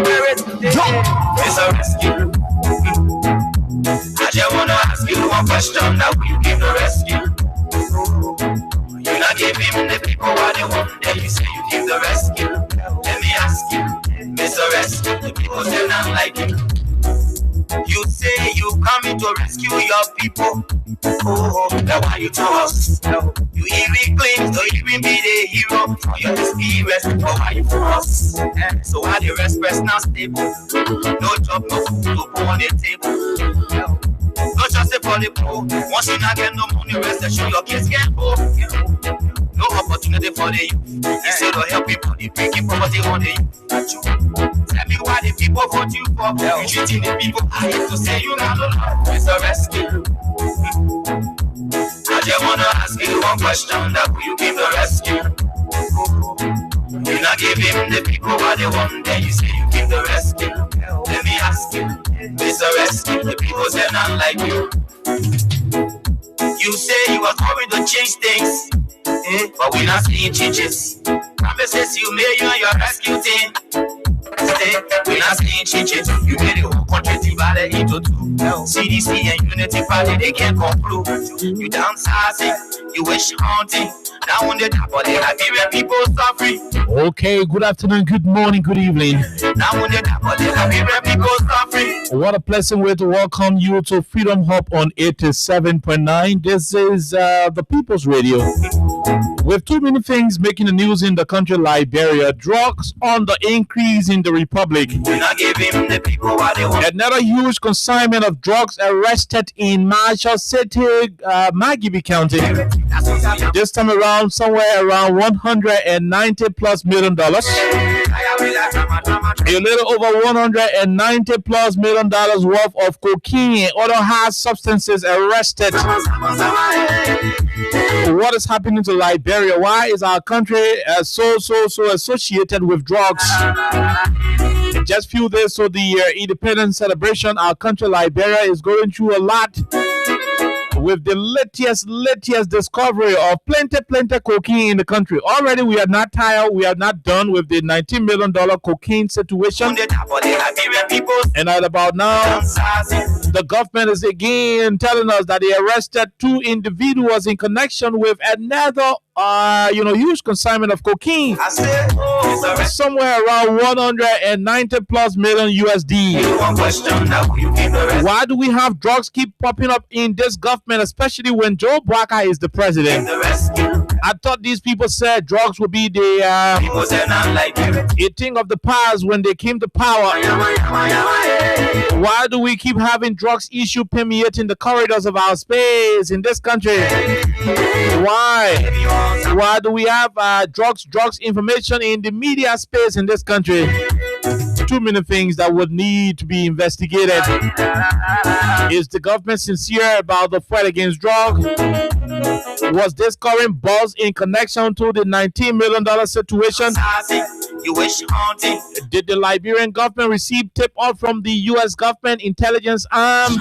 Mr. Rescue. I just wanna ask you one question. Now will you give the rescue? You not give him the people what they want. Then you say you give the rescue. Let me ask you, Mr. Rescue. The people say not like you. You say you coming to rescue your people. Oh, now why you to us? You even claim to even be the hero for your experience. But why you for us? So why the rest now stable? No job, no food to put on the table. No just for the poor. Once you not get no money, rest and show your kids get poor. No opportunity for the youth. Instead of help people, they breaking property on the youth. Tell me why the people vote you for. You treating the people. I hate to say you not alone. It's a rescue. I just wanna ask you one question. That will you give the rescue? You not give him the people what they want. Then you say you give the rescue. Let me ask you, Mr. Rescue. The people say not like you. You say you are coming to change things. But we not seeing changes. Promises you made you and your rescue team. We not seeing changes. You made the whole country divided into two. CDC and Unity Party, they can't conclude. You downsizing, you wish haunting. Now on the top of the Liberian people suffering. Okay, good afternoon, good morning, good evening. Now on the top of the Liberian people suffering. What a pleasant way to welcome you to Freedom Hub on 87.9. This is the People's Radio. With too many things making the news in the country, Liberia, drugs on the increase in the Republic. Another huge consignment of drugs arrested in Marshall City, Magibi County. This time around, somewhere around $190+ million. A little over $190+ million worth of cocaine and other hard substances arrested. What is happening to Liberia? Why is our country so associated with drugs? Just few days so the independence celebration, our country Liberia is going through a lot with the latest discovery of plenty cocaine in the country. Already we are not tired, we are not done with the $19 million cocaine situation. And at about now, the government is again telling us that they arrested 2 individuals in connection with another huge consignment of cocaine. Somewhere around $190+ million USD. Why do we have drugs keep popping up in this government, especially when Joe Biden is the president? I thought these people said drugs would be the a thing of the past when they came to power. Why do we keep having drugs issue permeating the corridors of our space in this country? Why do we have drugs information in the media space in this country? Too many things that would need to be investigated. Is the government sincere about the fight against drugs? Was this current buzz in connection to the $19 million situation? Did the Liberian government receive tip-off from the U.S. government intelligence arm?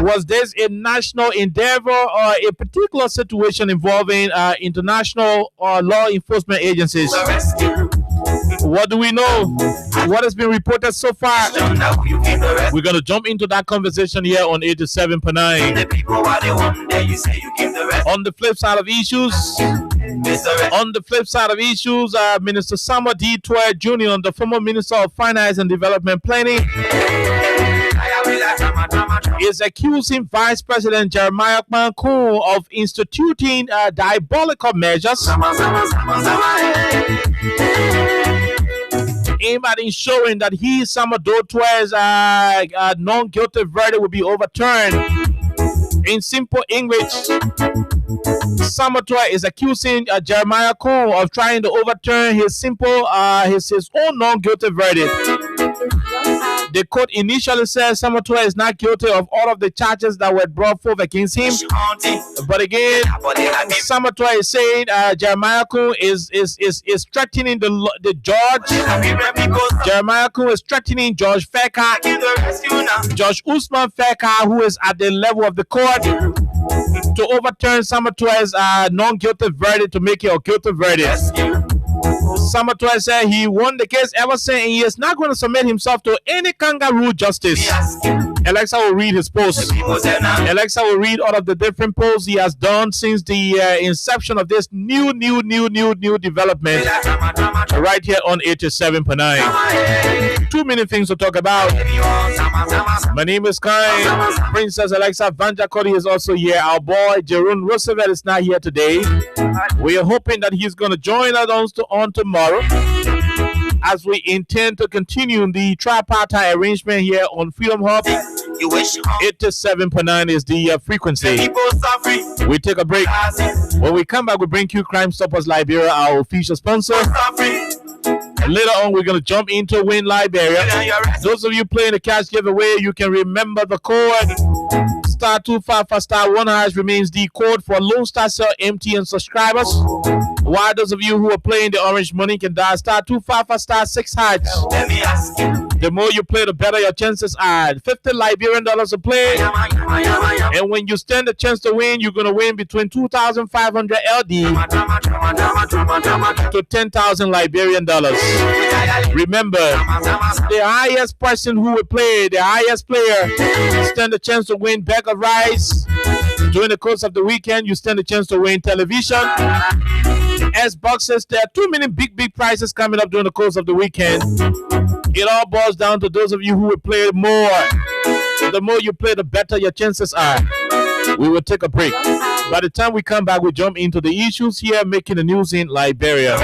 Was this a national endeavor or a particular situation involving international law enforcement agencies? What do we know? What has been reported so far? We're going to jump into that conversation here on 87.9. On the flip side of issues, Minister Samuel D. Toy Jr., the former Minister of Finance and Development Planning, is accusing Vice President Jeremiah Kwan-Kun of instituting diabolical measures aimed at ensuring that Samuel Dotwa's non-guilty verdict will be overturned. In simple English, Samuel Dotwa is accusing Jeremiah Kwan of trying to overturn his own non-guilty verdict. The court initially said Samuel Dotwa is not guilty of all of the charges that were brought forth against him. But again, Samuel Dotwa is saying Jeremiah Kwan is threatening the judge. Jeremiah Kwan is threatening Judge Feka, Judge Usman Feka, who is at the level of the court, to overturn Samuel Dotwa's non-guilty verdict to make it a guilty verdict. Samatua said he won the case ever since, and he is not going to submit himself to any kangaroo justice. Alexa will read his posts. Alexa will read all of the different posts he has done since the inception of this new development right here on 87.9. Too many things to talk about. My name is Kai. Princess Alexa Vanja Cody is also here. Our boy Jerome Roosevelt is not here today. We are hoping that he's going to join us on tomorrow, as we intend to continue the tripartite arrangement here on Freedom Hub. 87.9 is the frequency. We take a break. When we come back, we bring you Crime Stoppers Liberia, our official sponsor. Later on, we're going to jump into Win Liberia. Those of you playing the cash giveaway, you can remember the code. Star 255 star 1 hash remains the code for Lone Star Cell MTN subscribers. While those of you who are playing the orange money can dial star 255 star 6 hash. The more you play, the better your chances are. $50 Liberian dollars to play. And when you stand a chance to win, you're going to win between 2,500 LD to 10,000 Liberian dollars. Remember, the highest person who will play, the highest player, stand a chance to win bag of rice. During the course of the weekend, you stand a chance to win television, S boxes. There are too many big prizes coming up during the course of the weekend. It all boils down to those of you who will play more. The more you play, the better your chances are. We will take a break. By the time we come back, we jump into the issues here making the news in Liberia.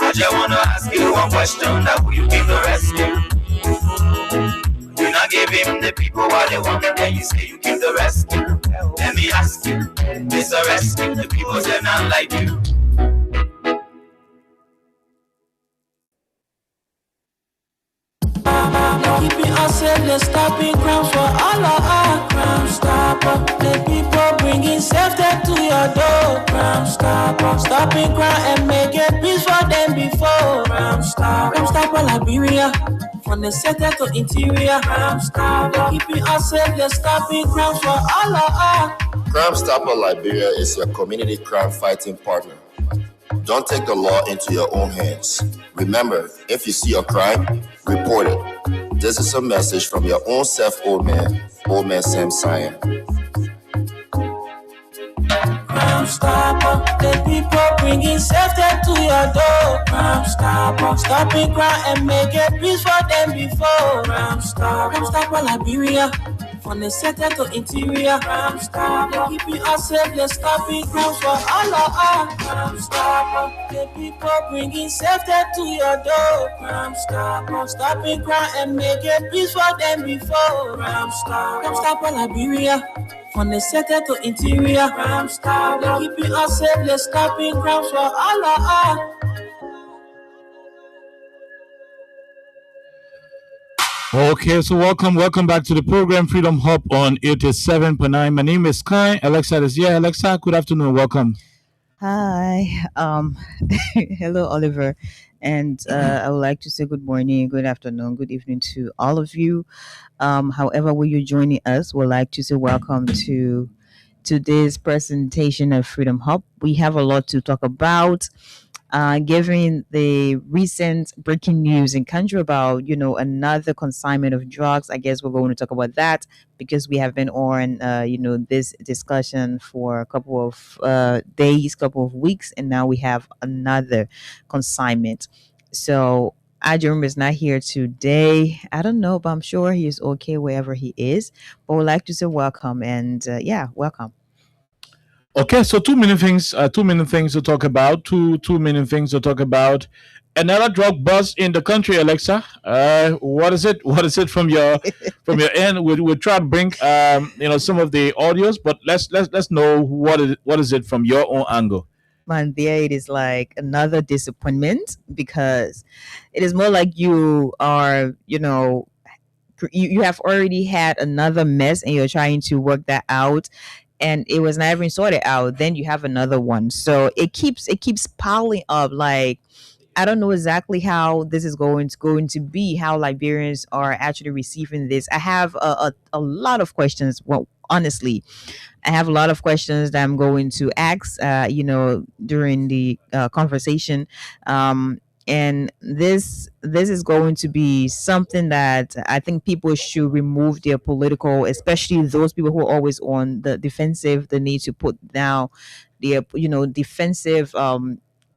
I just want to ask you one question. That will you give the rescue? You not give him the people what they want, and then you say you give the rescue. Let me ask you, Mr. Rescue, the people say not like you. Keeping us safe, let's stopping crimes for all of our Crime Stopper. The people bringing safety to your door. Crime Stopper, stopping crime and make it peace for them before. Crime Stopper Liberia, from the center to interior. Crime Stopper, keeping us safe, let's stopping crimes for all of our. Crime Stopper Liberia is your community crime fighting partner. Don't take the law into your own hands. Remember, if you see a crime, report it. This is a message from your own self, old man Sam Sion. Crime Stopper, the people bringing safety to your door. Crime Stopper, stopping crime and make it peace for them before. Crime Stopper Liberia, from the center to interior. Crime Stopper, keeping us safe, let's stopping crimes for all of us. Crime Stopper, the people bringing safety to your door. Crime Stopper, stopping crime and make it peace for them before. Crime Stopper Liberia, from the center to interior. Crime Stopper, keeping us safe, let's stopping crimes for all of us. Okay, so welcome back to the program Freedom Hub on 87.9. My name is Kai. Alexa is here. Alexa, good afternoon. Welcome. Hi. Hello, Oliver. And I would like to say good morning, good afternoon, good evening to all of you. However, when you're joining us, we'd like to say welcome to today's presentation of Freedom Hub. We have a lot to talk about. Given the recent breaking news in country about, another consignment of drugs, I guess we're going to talk about that because we have been on, this discussion for a couple of days, couple of weeks, and now we have another consignment. So Ajerum is not here today. I don't know, but I'm sure he is okay wherever he is. But we'd like to say welcome and welcome. Okay, so too many things to talk about. Too many things to talk about. Another drug bust in the country, Alexa. What is it? What is it from your end? We'll try to bring some of the audios, but let's know what is it from your own angle. Man, there it is like another disappointment because it is more like you are, you have already had another mess and you're trying to work that out. And it was not even sorted out. Then you have another one. So it keeps piling up. Like, I don't know exactly how this is going to be, how Liberians are actually receiving this. I have a lot of questions honestly. I have a lot of questions that I'm going to ask, during the conversation. Um, and this is going to be something that I think people should remove their political, especially those people who are always on the defensive. They need to put down their defensive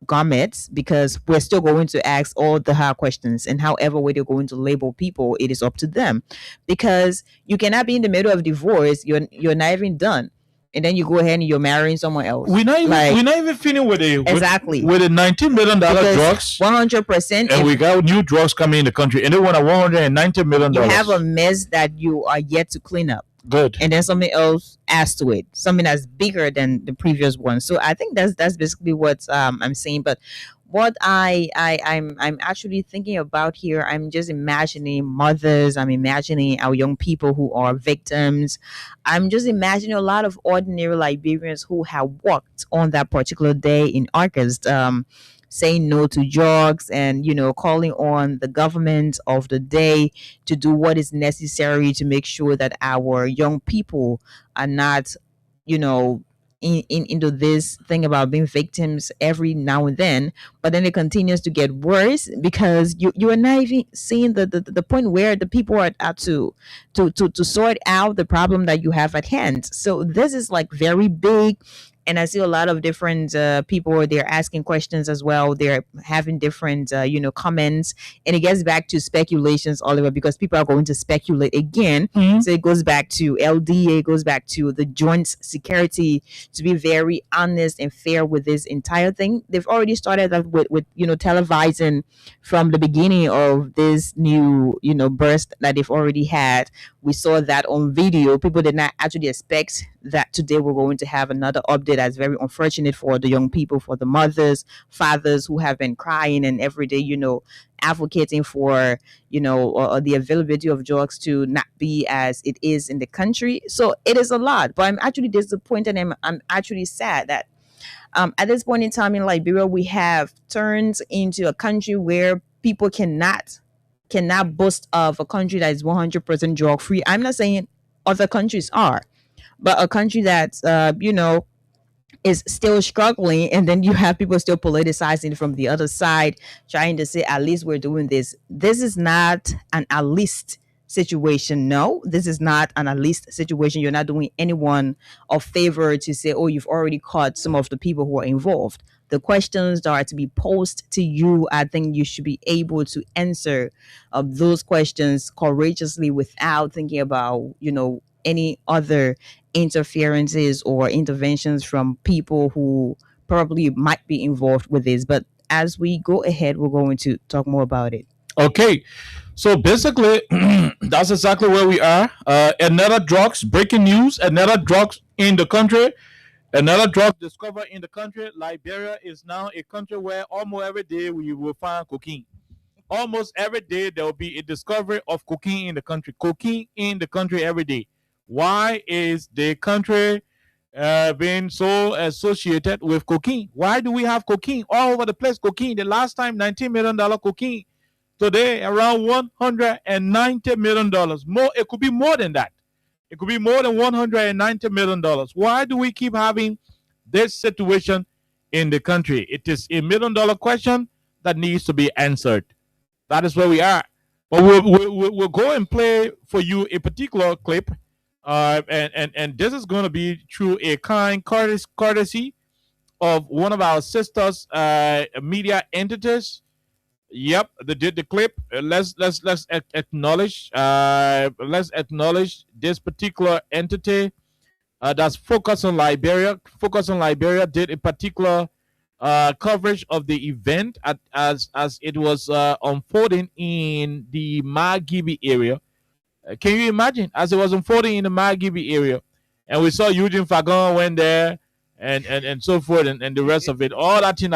garments, because we're still going to ask all the hard questions, and however way they're going to label people, it is up to them, because you cannot be in the middle of divorce. You're not even done, and then you go ahead and you're marrying someone else. We're not even finished with the Exactly. with the $19 million drugs, 100%. and we got new drugs coming in the country, and they want a $190 million. You have a mess that you are yet to clean up, Good. and then something else adds to it, something that's bigger than the previous one. So I think that's basically what I'm saying. But what I'm actually thinking about here, I'm just imagining mothers, I'm imagining our young people who are victims, I'm just imagining a lot of ordinary Liberians who have walked on that particular day in August, saying no to drugs, and calling on the government of the day to do what is necessary to make sure that our young people are not, you know, into this thing about being victims every now and then. But then it continues to get worse, because you are not even seeing the point where the people are to sort out the problem that you have at hand. So this is like very big, and I see a lot of different people. They're asking questions as well. They're having different, comments, and it gets back to speculations, Oliver, because people are going to speculate again. Mhm. So it goes back to LDA, it goes back to the joint security. To be very honest and fair with this entire thing, they've already started that with televising from the beginning of this new burst that they've already had. We saw that on video. People did not actually expect that today we're going to have another update. That's very unfortunate for the young people, for the mothers, fathers who have been crying and every day, advocating for, the availability of drugs to not be as it is in the country. So it is a lot, but I'm actually disappointed, and I'm actually sad that at this point in time in Liberia, we have turned into a country where people cannot boast of a country that is 100% drug free. I'm not saying other countries are, but a country that is still struggling, and then you have people still politicizing from the other side, trying to say at least we're doing this. This is not an at least situation. No, this is not an at least situation. You're not doing anyone a favor to say, oh, you've already caught some of the people who are involved. The questions that are to be posed to you, I think you should be able to answer those questions courageously without thinking about any other interferences or interventions from people who probably might be involved with this. But as we go ahead, we're going to talk more about it. Okay, so basically, that's exactly where we are. Another drugs breaking news. Another drugs in the country. Another drug discovered in the country. Liberia is now a country where almost every day we will find cocaine. Almost every day there will be a discovery of cocaine in the country. Cocaine in the country every day. Why is the country being so associated with cocaine? Why do we have cocaine all over the place? Cocaine. The last time, $19 million cocaine. Today, around $190 million. More, it could be more than that. It could be more than $190 million. Why do we keep having this situation in the country? It is a $1 million question that needs to be answered. That is where we are. But we'll go and play for you a particular clip. And this is going to be through a kind courtesy of one of our sisters media entities. Yep, they did the clip. Let's acknowledge. Let's acknowledge this particular entity that's focused on Liberia. Focus on Liberia did a particular coverage of the event as it was unfolding in the Magibi area. Can you imagine as it was unfolding in the Magibi area, and we saw Eugene Fagon went there, and so forth, and the rest of it, all that thing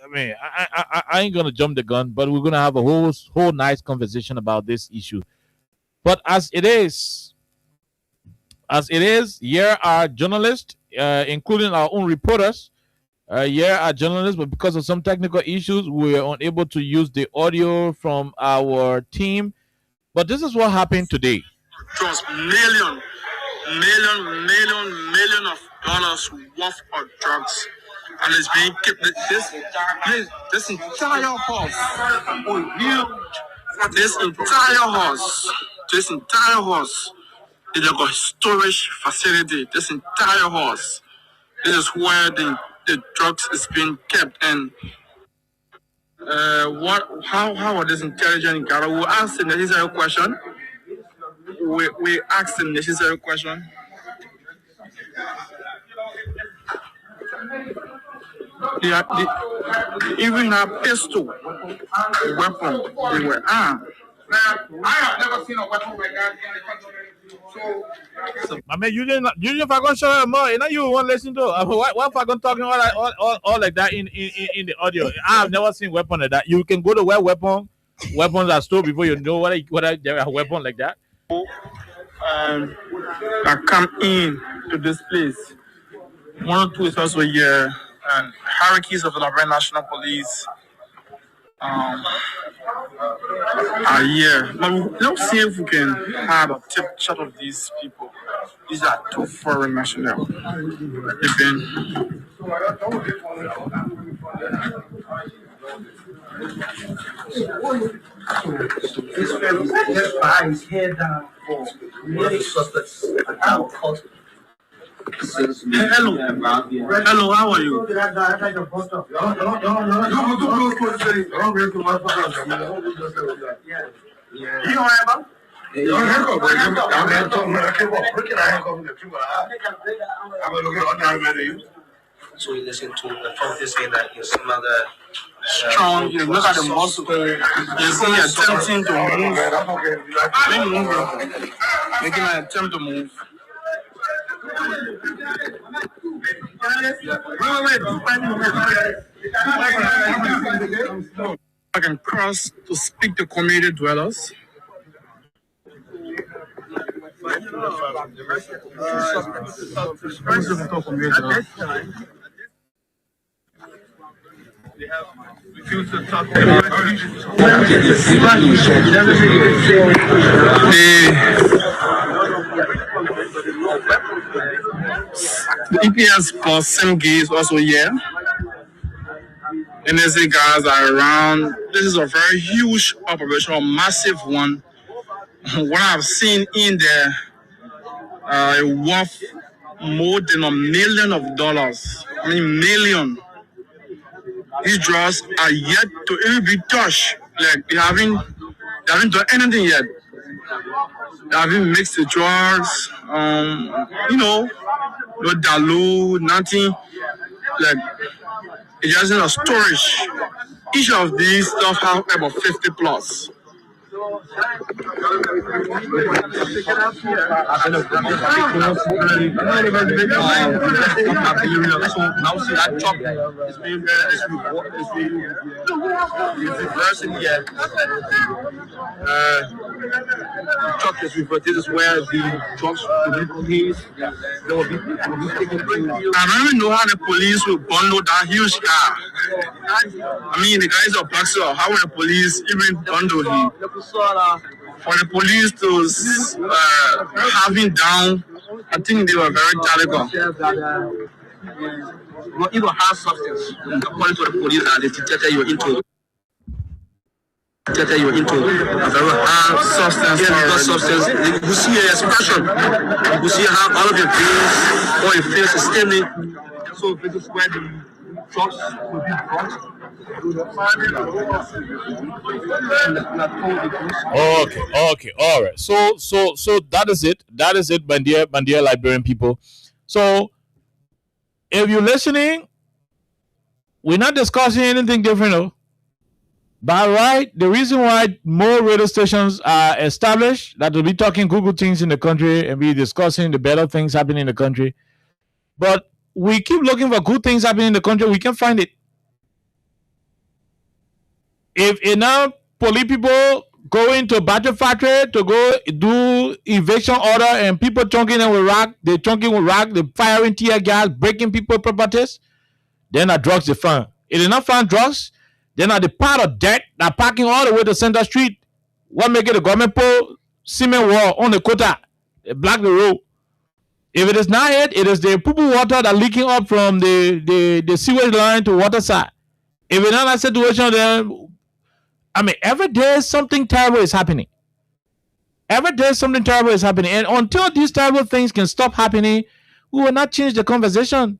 I mean, I ain't gonna jump the gun, but we're gonna have a whole nice conversation about this issue. But as it is, here are journalists, including our own reporters. Here are journalists, but because of some technical issues, we are unable to use the audio from our team. But this is what happened today. just million of dollars worth of drugs, and it's being kept. This entire horse is like a storage facility. This entire horse, this is where the drugs is being kept. And how are this intelligent gather? We ask the necessary question. We ask the necessary question. They even have pistol, weapon. They were armed. I have never seen a weapon like that in the country. I mean, you didn't fucking show more. You know, you won't listen to what fucking talking all like that in the audio. I have never seen weapon like that. You can go to where weapons are stored before you know what there are weapons like that. That come in to this place. One or two is also here, and hierarchies of the Liberia National Police are here. But let's see if we can have a tip shot of these people. These are two foreign nationals. They've been. This fellow just behind his head down for many suspects. Hello, how are you? So we listen to the prophet saying that some other strong. You look at the muscle. You see, attempting to move. Making an attempt to move. I can cross to speak to community dwellers. The EPS plus SIM is also here. NSA guys are around. This is a very huge operation, a massive one. What I've seen in there, worth more than $1 million. I mean, million. These drugs are yet to even be touched. Like they haven't done anything yet. They haven't mixed the drugs. No dilute, nothing. Like it's just in a storage. Each of these stuff have about 50 plus. truck is reversed. This is where the trucks will be police. There will be taken. I don't even know how the police will bundle that huge car. I mean, the guys are boxer. How will the police even bundle him? For the police to have him down, I think they were very tactical. Not even hard substance. According to the police, that they detected you into. A very hard substance. You could see your expression. You could see how all of your veins or your face is standing. So this is where the trucks will be brought. Okay, all right. So that is it, my dear Liberian people. So if you're listening, we're not discussing anything different, though. But right, the reason why more radio stations are established that will be talking Google things in the country and be discussing the better things happening in the country. But we keep looking for good things happening in the country, we can't find it. If enough police people go into battery factory to go do eviction order and people chunking them with rock, they firing tear gas, breaking people's properties, then are drugs they found. If they not found drugs, then are the part of debt that parking all the way to Center Street. What make it the government pole cement wall on the quota, block the road. If it is not it, it is the poo water that leaking up from the sewage line to water side. If it's not that situation, then I mean, every day something terrible is happening. Every day something terrible is happening, and until these terrible things can stop happening, we will not change the conversation.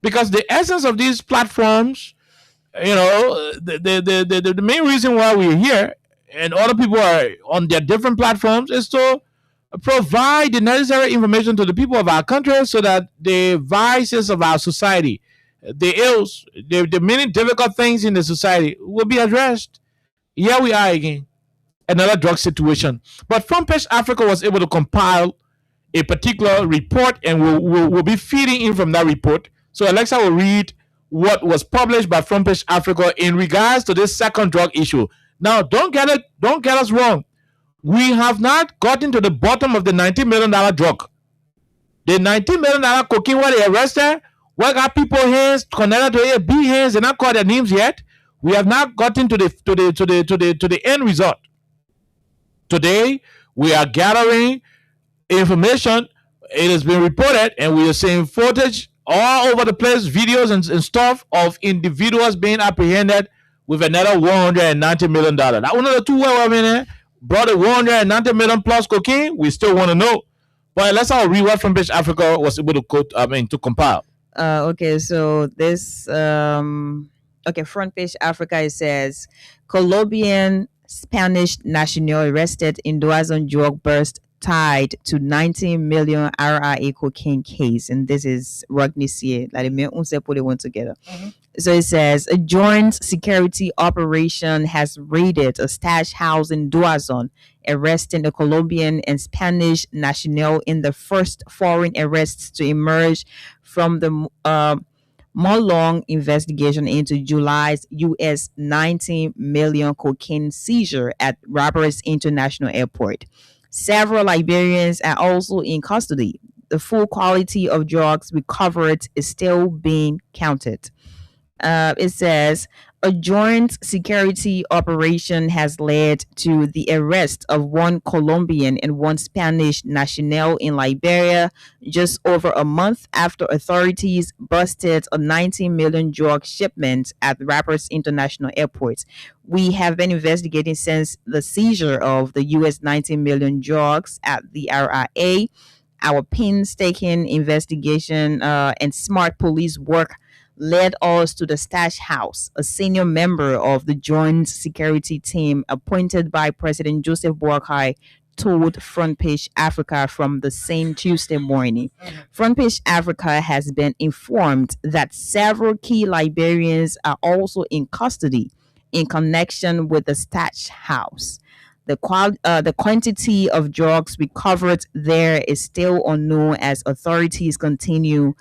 Because the essence of these platforms, the main reason why we're here and other people are on their different platforms is to provide the necessary information to the people of our country so that the vices of our society, the ills, the many difficult things in the society will be addressed. Here we are again, another drug situation. But Front Page Africa was able to compile a particular report, and we'll be feeding in from that report. So Alexa will read what was published by Front Page Africa in regards to this second drug issue. Now, don't get us wrong. We have not gotten to the bottom of the $19 million drug. The $19 million cocaine where they arrested, what got people hands connected to AB hands, they not called their names yet. We have not gotten to the end result. Today, we are gathering information. It has been reported, and we are seeing footage all over the place, videos and stuff of individuals being apprehended with another $190 million. That one of the two women brought a $190 million plus cocaine. We still want to know. But let's all read what Front Page Africa was able to to compile. Okay, so this Front Page Africa, it says Colombian Spanish national arrested in Doazon drug burst tied to 19 million RIA cocaine case, and this is Rognissier. Like they put it one together. So it says a joint security operation has raided a stash house in Doazon, arresting a Colombian and Spanish national in the first foreign arrests to emerge from the month-long investigation into July's U.S. 19 million cocaine seizure at Roberts International Airport. Several Liberians are also in custody. The full quality of drugs recovered is still being counted. It says a joint security operation has led to the arrest of one Colombian and one Spanish national in Liberia just over a month after authorities busted a 19 million drug shipment at Roberts International Airport. We have been investigating since the seizure of the U.S. 19 million drugs at the RIA. Our painstaking investigation and smart police work led us to the stash house. A senior member of the joint security team appointed by President Joseph Boakai told Front Page Africa from the same Tuesday morning. Front Page Africa has been informed that several key Liberians are also in custody in connection with the stash house. The quantity of drugs recovered there is still unknown as authorities continue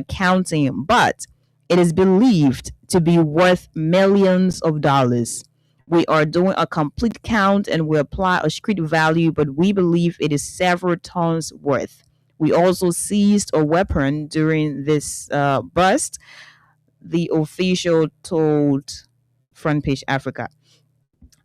counting, but it is believed to be worth millions of dollars. We are doing a complete count and we apply a street value, but we believe it is several tons worth. We also seized a weapon during this bust, the official told Front Page Africa.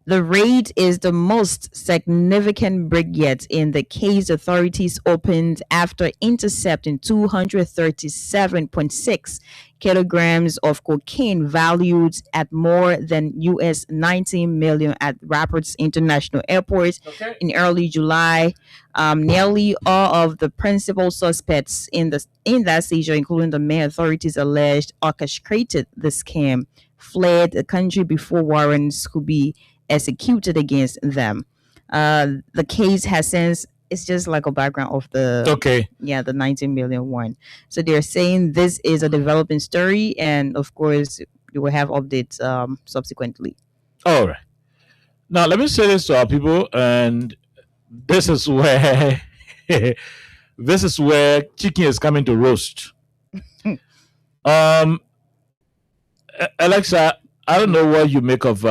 The raid is the most significant break yet in the case. Authorities opened after intercepting 237.6 kilograms of cocaine valued at more than US 19 million at Roberts International Airport in early July. Nearly all of the principal suspects in that seizure, including the men authorities alleged orchestrated the scam, fled the country before warrants could be executed against them. The case has since, it's just like a background of the the 19 million one. So they're saying this is a developing story, and of course you will have updates subsequently. All right. Now let me say this to our people, and this is where chicken is coming to roast. Alexa, I don't know what you make of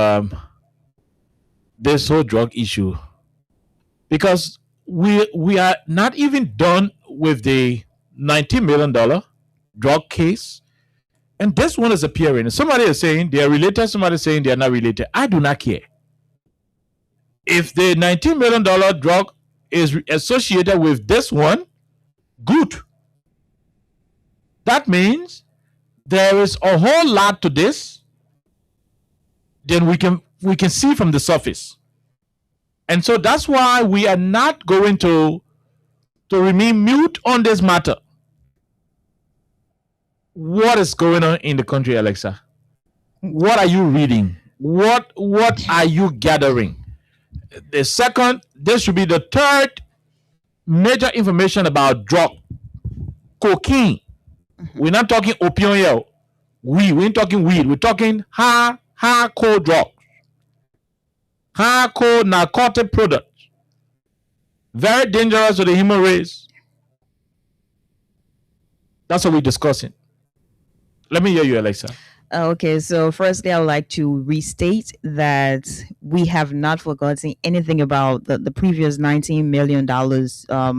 this whole drug issue, because we are not even done with the $19 million drug case, and this one is appearing. Somebody is saying they are related, somebody is saying they are not related. I do not care. If the $19 million drug is associated with this one, good. That means there is a whole lot to this than we can see from the surface. And so that's why we are not going to remain mute on this matter. What is going on in the country, Alexa? What are you reading? What are you gathering? The second, this should be the third major information about drug. Cocaine. We're not talking opium here. We ain't talking weed. We're talking hardcore drugs. Hardcore narcotic products. Very dangerous to the human race. That's what we're discussing. Let me hear you, Alexa. Okay, so firstly, I would like to restate that we have not forgotten anything about the previous $19 million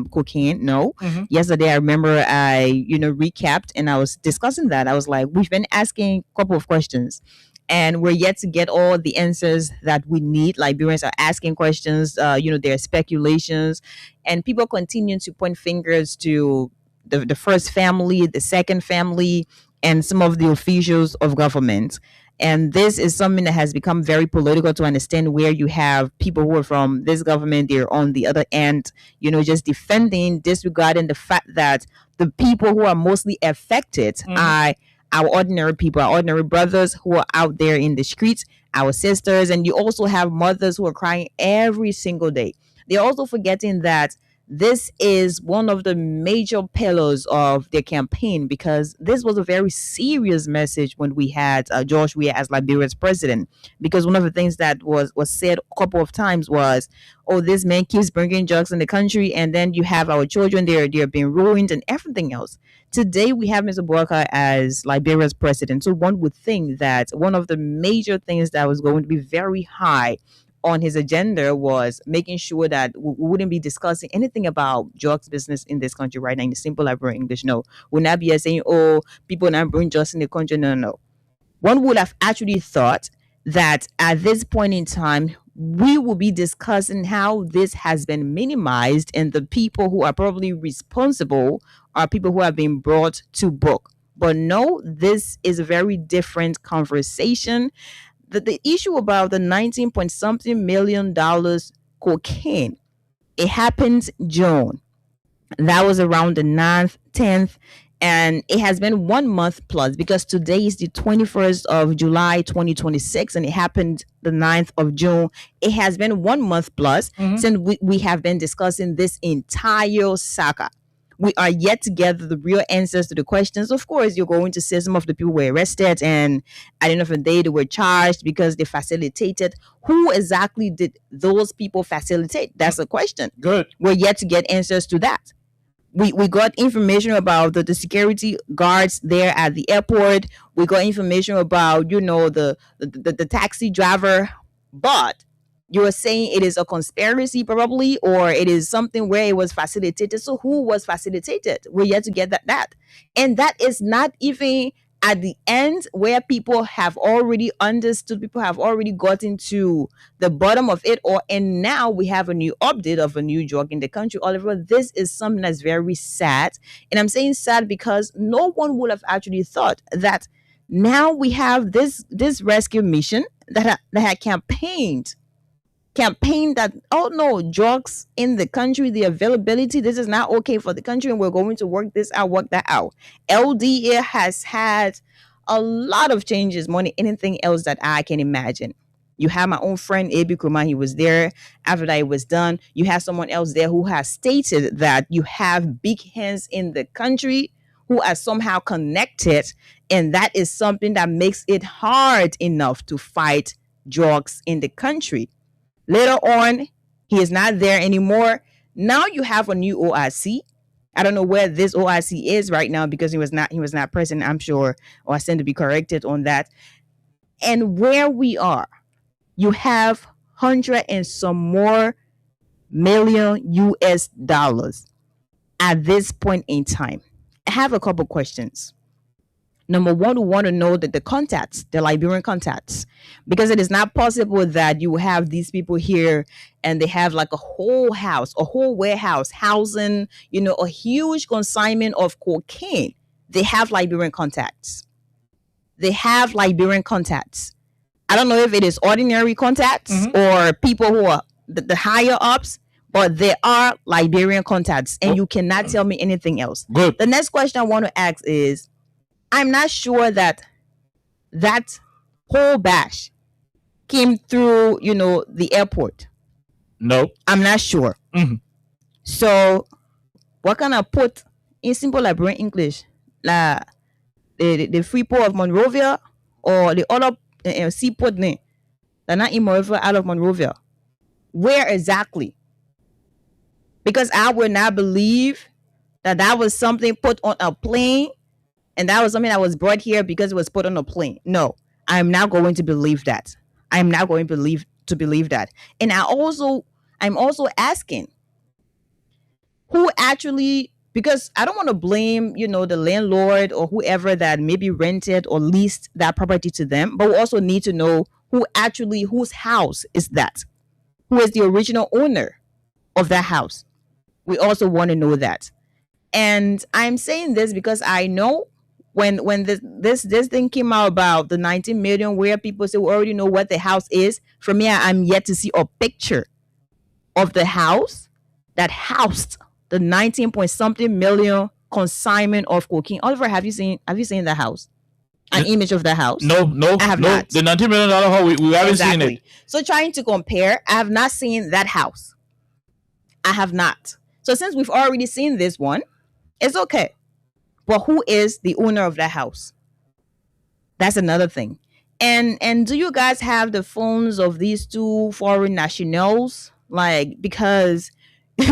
cocaine. No. Yesterday, I remember I, recapped and I was discussing that. I was like, we've been asking a couple of questions and we're yet to get all the answers that we need. Liberians are asking questions, there are speculations, and people continue to point fingers to the first family, the second family, and some of the officials of government. And this is something that has become very political to understand, where you have people who are from this government, they're on the other end, just defending, disregarding the fact that the people who are mostly affected are our ordinary people, our ordinary brothers who are out there in the streets, our sisters, and you also have mothers who are crying every single day. They're also forgetting that this is one of the major pillars of their campaign, because this was a very serious message when we had George Weah as Liberia's president. Because one of the things that was said a couple of times was, oh, this man keeps bringing drugs in the country, and then you have our children, they're being ruined and everything else. Today, we have Mr. Boubacar as Liberia's president. So one would think that one of the major things that was going to be very high on his agenda was making sure that we wouldn't be discussing anything about drugs business in this country right now in the simple Liberian English. No, we're not be saying, oh, people not bring drugs in the country. No. One would have actually thought that at this point in time, we will be discussing how this has been minimized, and the people who are probably responsible are people who have been brought to book. But no, this is a very different conversation. The issue about the 19 point something million dollars cocaine, it happened June. That was around the 9th, 10th, and it has been 1 month plus, because today is the 21st of July 2026 and it happened the 9th of June. It has been 1 month plus since we have been discussing this entire saga. We are yet to get the real answers to the questions. Of course, you're going to say some of the people were arrested and at the end of the day, they were charged because they facilitated. Who exactly did those people facilitate? That's a question. Good. We're yet to get answers to that. We got information about the security guards there at the airport. We got information about, the taxi driver. But you are saying it is a conspiracy probably, or it is something where it was facilitated. So who was facilitated? We're yet to get that. And that is not even at the end, where people have already understood, people have already gotten to the bottom of it, and now we have a new update of a new drug in the country. Oliver, this is something that's very sad. And I'm saying sad because no one would have actually thought that now we have this rescue mission that had campaigned that, oh no, drugs in the country, the availability, this is not okay for the country, and we're going to work that out. LDA has had a lot of changes, more than anything else that I can imagine. You have my own friend Abi Kuma, he was there after that it was done. You have someone else there who has stated that you have big hands in the country who are somehow connected, and that is something that makes it hard enough to fight drugs in the country. Later on, he is not there anymore. Now you have a new OIC. I don't know where this OIC is right now because he was not present, I'm sure, or I stand to be corrected on that. And where we are, you have 100 and some more million US dollars at this point in time. I have a couple questions. Number one, we want to know that the contacts, the Liberian contacts, because it is not possible that you have these people here and they have like a whole house, a whole warehouse housing, a huge consignment of cocaine. They have Liberian contacts. They have Liberian contacts. I don't know if it is ordinary contacts or people who are the higher ups, but there are Liberian contacts, and you cannot tell me anything else. Good. The next question I want to ask is, I'm not sure that whole bash came through, the airport. No. I'm not sure. So what can I put in simple Liberian English? The free port of Monrovia or the other seaport name? They're not in Monrovia, out of Monrovia. Where exactly? Because I would not believe that was something put on a plane and that was something that was brought here because it was put on a plane. No, I'm not going to believe that. I'm not going to believe that. And I'm also asking who actually, because I don't want to blame, the landlord or whoever that maybe rented or leased that property to them, but we also need to know whose house is that? Who is the original owner of that house? We also want to know that. And I'm saying this because I know when this thing came out about the 19 million, where people say we already know what the house is. For me, I'm yet to see a picture of the house that housed the 19 point something million consignment of cocaine. Oliver, have you seen the house? An image of the house? No, I have not. The $19 million house, we haven't seen it. So trying to compare, I have not seen that house. I have not. So since we've already seen this one, it's okay. But who is the owner of that house? That's another thing. And do you guys have the phones of these two foreign nationals? Like, because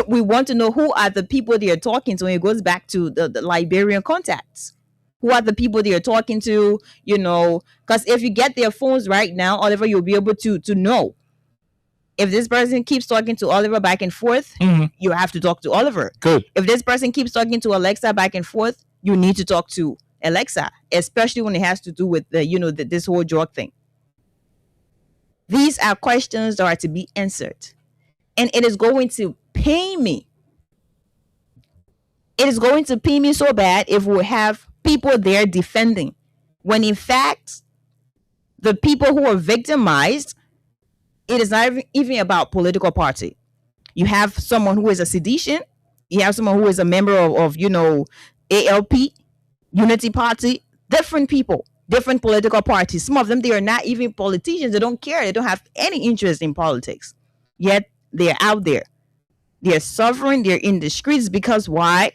we want to know who are the people they are talking to. And it goes back to the Liberian contacts. Who are the people they are talking to? Because if you get their phones right now, Oliver, you'll be able to know. If this person keeps talking to Oliver back and forth, you have to talk to Oliver. Good. If this person keeps talking to Alexa back and forth, you need to talk to Alexa, especially when it has to do with this whole drug thing. These are questions that are to be answered. And it is going to pain me. It is going to pain me so bad if we have people there defending, when in fact, the people who are victimized, it is not even about political party. You have someone who is a sedition. You have someone who is a member of ALP, Unity Party, different people, different political parties. Some of them, they are not even politicians. They don't care. They don't have any interest in politics. Yet they're out there. They're suffering. They're in the streets because why?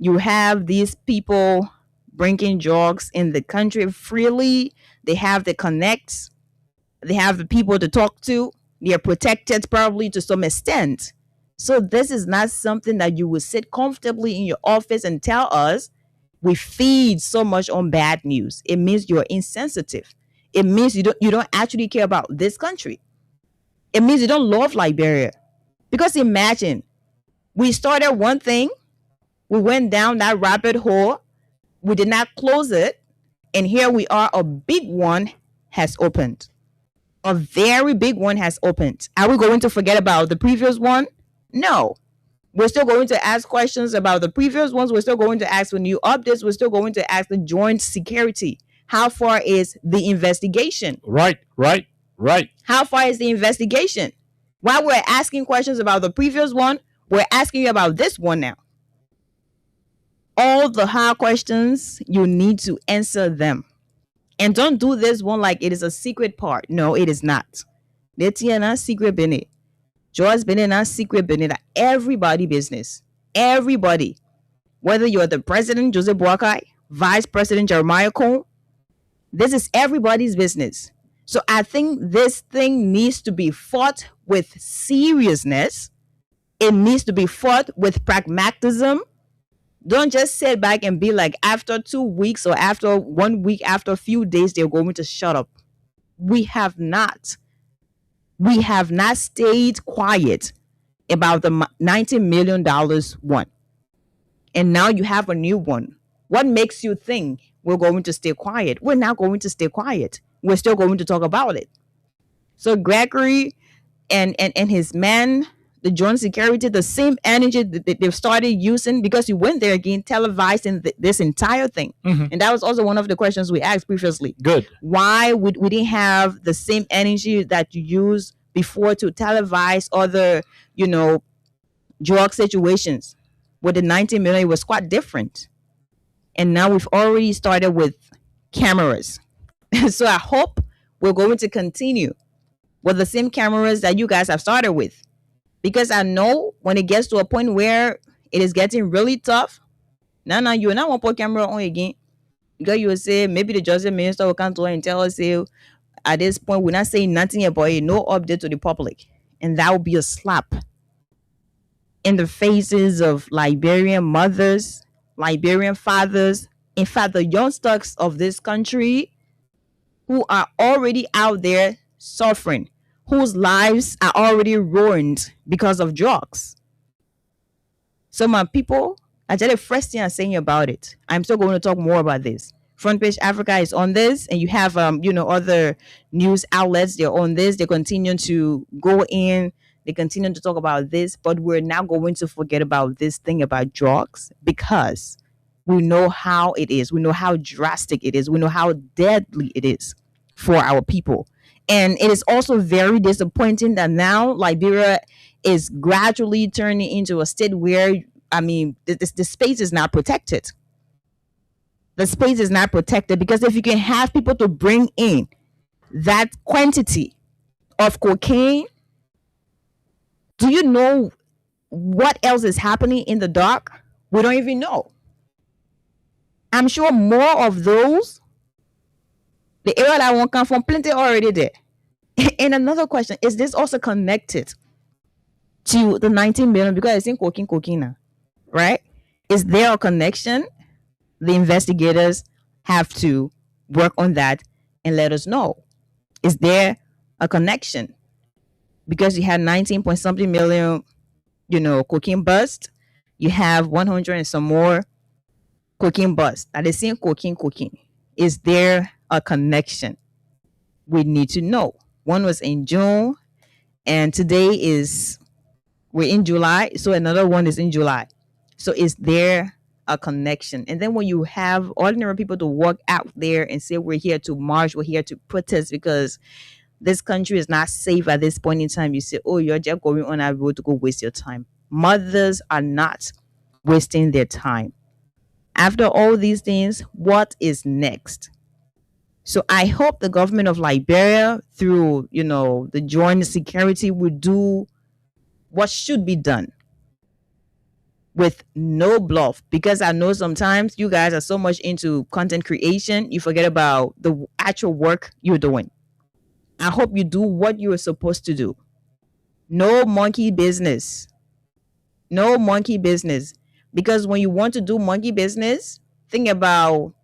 You have these people bringing drugs in the country freely. They have the connects. They have the people to talk to. They are protected probably to some extent. So this is not something that you will sit comfortably in your office and tell us. We feed so much on bad news. It means you're insensitive. It means you don't actually care about this country. It means you don't love Liberia. Because imagine, we started one thing, we went down that rabbit hole, we did not close it, and here we are, a big one has opened. A very big one has opened. Are we going to forget about the previous one? No. We're still going to ask questions about the previous ones. We're still going to ask for new updates. We're still going to ask the joint security. How far is the investigation? Right. How far is the investigation? While we're asking questions about the previous one, we're asking you about this one now. All the hard questions, you need to answer them. And don't do this one like it is a secret part. No, it is not. Let's not secret business. George Bennett, not secret business. Everybody business. Everybody. Whether you're the president, Joseph Boakai, Vice President Jeremiah Cone, this is everybody's business. So I think this thing needs to be fought with seriousness. It needs to be fought with pragmatism. Don't just sit back and be like, after 2 weeks or after 1 week, after a few days, they're going to shut up. We have not stayed quiet about the $90 million one. And now you have a new one. What makes you think we're going to stay quiet. We're not going to stay quiet. We're still going to talk about it. So Gregory and his men, the joint security, the same energy that they've started using, because you went there again, televising this entire thing. And that was also one of the questions we asked previously. Good. Why we didn't have the same energy that you used before to televise other, drug situations? With the 19 million, it was quite different. And now we've already started with cameras. So I hope we're going to continue with the same cameras that you guys have started with. Because I know when it gets to a point where it is getting really tough, now you're not going to put camera on again. Because you will say, maybe the justice minister will come to her and tell us, say, at this point, we're not saying nothing about it, no update to the public. And that will be a slap in the faces of Liberian mothers, Liberian fathers, in fact, the youngsters of this country who are already out there suffering, whose lives are already ruined because of drugs. So my people, I tell you the first thing I'm saying about it. I'm still going to talk more about this. Front Page Africa is on this, and you have other news outlets, they're on this. They continue to go in, they continue to talk about this, but we're not going to forget about this thing about drugs, because we know how it is. We know how drastic it is. We know how deadly it is for our people. And it is also very disappointing that now Liberia is gradually turning into a state where, the space is not protected. The space is not protected, because if you can have people to bring in that quantity of cocaine, do you know what else is happening in the dark? We don't even know. I'm sure more of those, the area that won't come from, plenty already there. And another question, is this also connected to the 19 million? Because it's in cocaine now, right? Is there a connection? The investigators have to work on that and let us know. Is there a connection? Because you had 19 point something million, cocaine bust. You have 100 and some more cocaine bust. Are they saying cocaine? Is there a connection? We need to know. One was in June, and today we're in July, so another one is in July. So is there a connection? And then when you have ordinary people to walk out there and say, we're here to march, we're here to protest because this country is not safe at this point in time, you say, oh, you're just going on a road to go waste your time. Mothers are not wasting their time. After all these things, what is next? So I hope the government of Liberia, through, the joint security, will do what should be done with no bluff. Because I know sometimes you guys are so much into content creation, you forget about the actual work you're doing. I hope you do what you are supposed to do. No monkey business. No monkey business. Because when you want to do monkey business, think about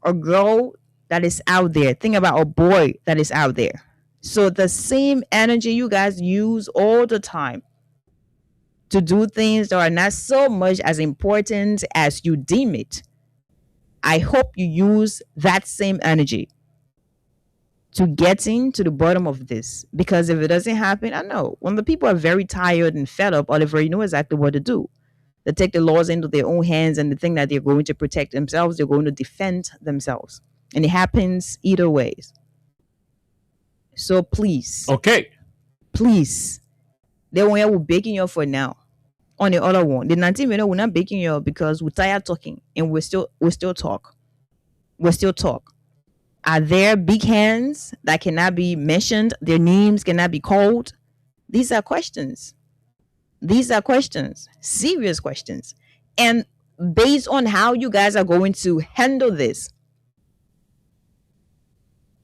a girl that is out there. Think about a boy that is out there. So the same energy you guys use all the time to do things that are not so much as important as you deem it, I hope you use that same energy to getting to the bottom of this. Because if it doesn't happen, I know when the people are very tired and fed up, Oliver, you know exactly what to do. They take the laws into their own hands, and they think that they're going to protect themselves, they're going to defend themselves. And it happens either ways. So please. Okay. Please. The one we're baking you for now. On the other one, the 19 million, we're not baking you because we're tired talking, and we still talk. We still talk. Are there big hands that cannot be mentioned? Their names cannot be called? These are questions. These are questions, serious questions. And based on how you guys are going to handle this,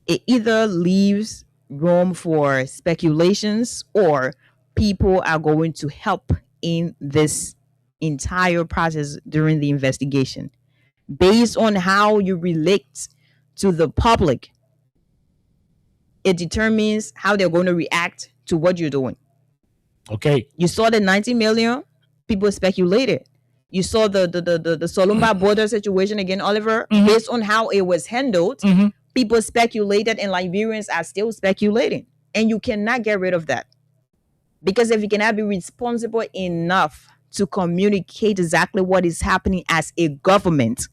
it either leaves room for speculations or people are going to help in this entire process during the investigation. Based on how you relate to the public, it determines how they're going to react to what you're doing. Okay. You saw the 90 million, people speculated. You saw the Solumba border situation again, Oliver. Based on how it was handled, people speculated, and Liberians are still speculating. And you cannot get rid of that. Because if you cannot be responsible enough to communicate exactly what is happening as a government,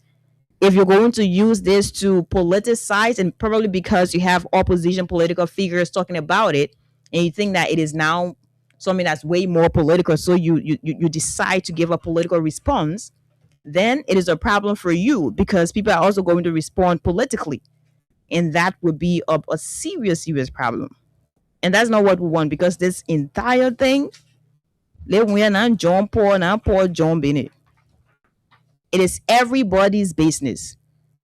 if you're going to use this to politicize, and probably because you have opposition political figures talking about it, and you think that it is now something that's way more political, so you decide to give a political response, then it is a problem for you, because people are also going to respond politically, and that would be a serious problem. And that's not what we want, because this entire thing, John Paul John Bennett, it is everybody's business.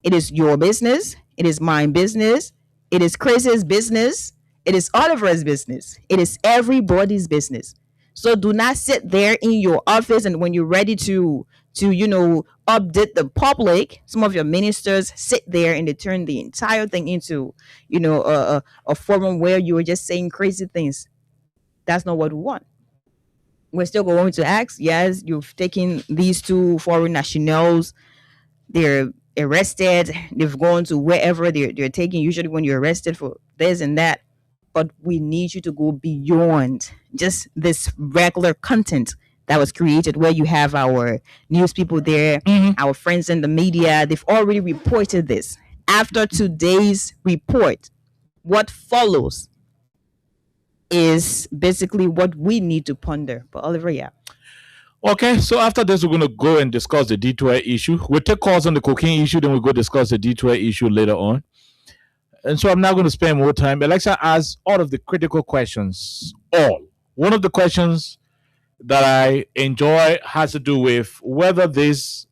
It is your business. It is my business. It is Chris's business. It is Oliver's business. It is everybody's business. So do not sit there in your office, and when you're ready to update the public, some of your ministers sit there and they turn the entire thing into a forum where you are just saying crazy things. That's not what we want. We're still going to ask, yes, you've taken these two foreign nationals, they're arrested, they've gone to wherever they're taking, usually when you're arrested for this and that, but we need you to go beyond just this regular content that was created, where you have our news people there, our friends in the media. They've already reported this. After today's report, what follows is basically what we need to ponder. But Oliver, yeah. Okay, so after this, we're going to go and discuss the D12 issue. We'll take calls on the cocaine issue, then we'll go discuss the D12 issue later on. And so I'm not going to spend more time. Alexa asked all of the critical questions. One of the questions that I enjoy has to do with whether this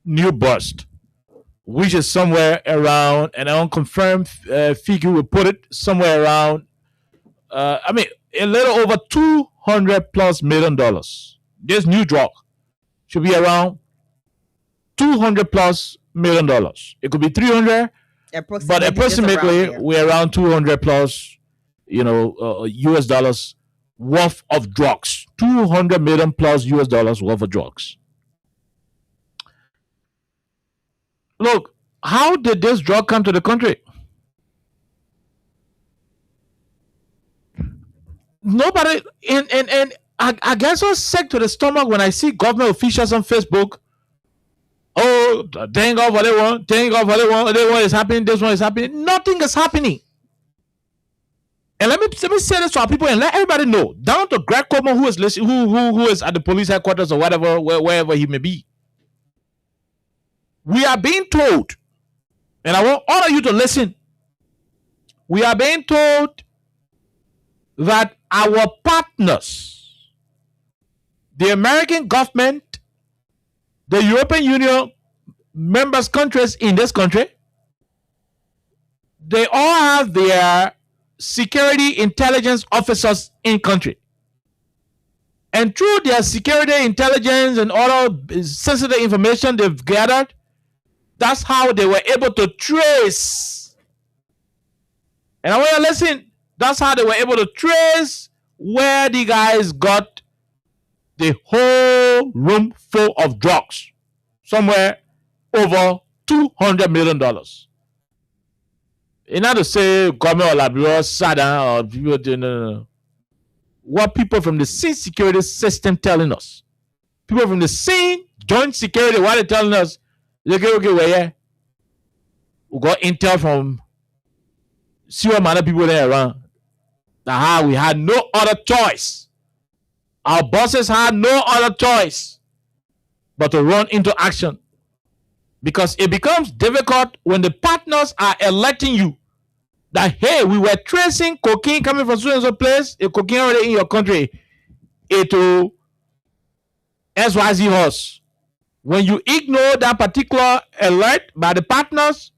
new bust, which is somewhere around, an unconfirmed figure, will put it somewhere around, a little over $200+ million. This new drug should be around $200+ million. It could be 300, but approximately we're around 200+ US dollars worth of drugs. 200 million+ US dollars worth of drugs. Look, how did this drug come to the country? Nobody, and I get so sick to the stomach when I see government officials on Facebook. Oh, thank God for they want, thank God for they want, is happening, this one is happening. Nothing is happening. And let me say this to our people and let everybody know, down to Greg Coleman, who is listening, who is at the police headquarters or whatever, wherever he may be. We are being told, and I want all of you to listen. We are being told that our partners, the American government, the European Union, members countries in this country, they all have their security intelligence officers in country. And through their security intelligence and other sensitive information they've gathered, that's how they were able to trace. And I want you to listen. That's how they were able to trace where the guys got the whole room full of drugs. Somewhere over $200 million. In order to say government or Liberia sat down or people didn't. What people from the same security system telling us. People from the same joint security, what they're telling us, okay, where we got intel from several other people there around. That we had no other choice. Our bosses had no other choice but to run into action. Because it becomes difficult when the partners are electing you that, hey, we were tracing cocaine coming from so and so place, a cocaine already in your country, to XYZ horse. When you ignore that particular alert by the partners,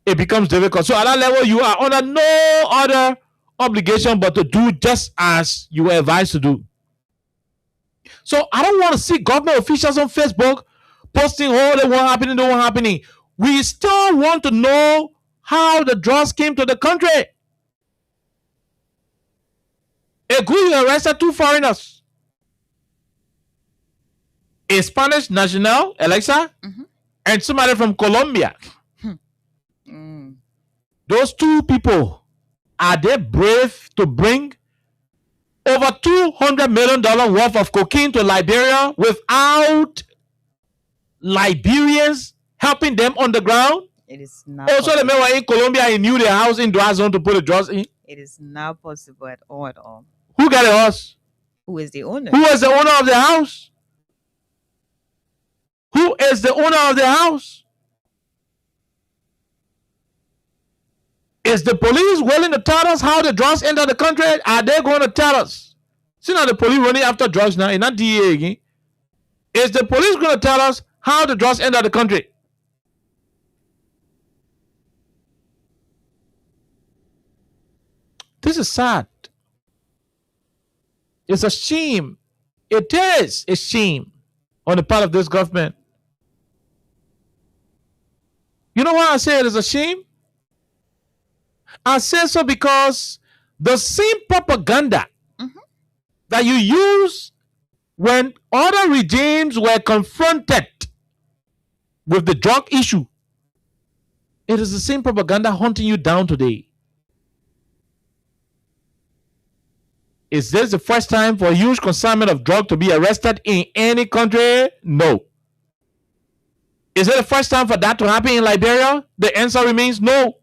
it becomes difficult. So at that level, you are under no other obligation but to do just as you were advised to do. So I don't want to see government officials on Facebook posting, oh, they weren't happening, they weren't happening. We still want to know how the drugs came to the country. A good arrested 2 foreigners. a Spanish national, Alexa, and somebody from Colombia. Those two people, are they brave to bring over $200 million worth of cocaine to Liberia without Liberians helping them on the ground? It is not Also, the possible. men were in Colombia and knew their house in Dry Zone to put the drugs in. It is not possible at all. Who got the house? Who is the owner? Who is the owner of the house? Who is the owner of the house? Is the police willing to tell us how the drugs enter the country? Are they going to tell us? See now the police running after drugs now, it's not DEA again. Is the police going to tell us how the drugs enter the country? This is sad. It's a shame. It is a shame on the part of this government. You know why I say it is a shame? I say so because the same propaganda that you use when other regimes were confronted with the drug issue, it is the same propaganda hunting you down today. Is this the first time for a huge consignment of drug to be arrested in any country? No. Is it the first time for that to happen in Liberia? The answer remains no.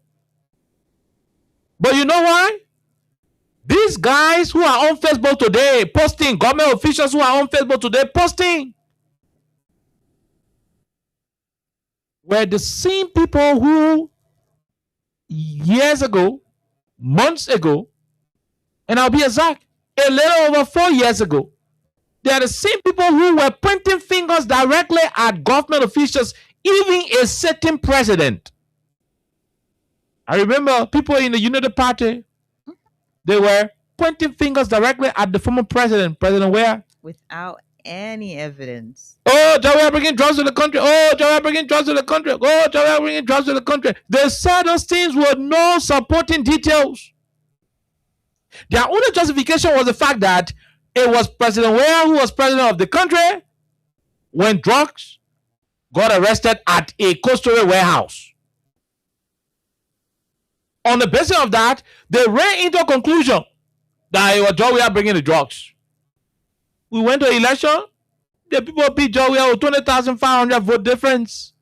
But you know why? These guys who are on Facebook today posting, government officials who are on Facebook today posting, were the same people who years ago, months ago, and I'll be exact, a little over 4 years ago, they are the same people who were pointing fingers directly at government officials, even a certain president. I remember people in the Unity Party, they were pointing fingers directly at the former president. President where? Without any evidence. Oh, we are bringing drugs to the country. Oh, we are bringing drugs to the country. Oh, we are bringing drugs to the country. They said those things with no supporting details. Their only justification was the fact that it was President Ware who was president of the country when drugs got arrested at a coastal warehouse. On the basis of that, they ran into a conclusion that it was Joe Ware bringing the drugs. We went to election. The people beat Joe Ware with 20,500 vote difference.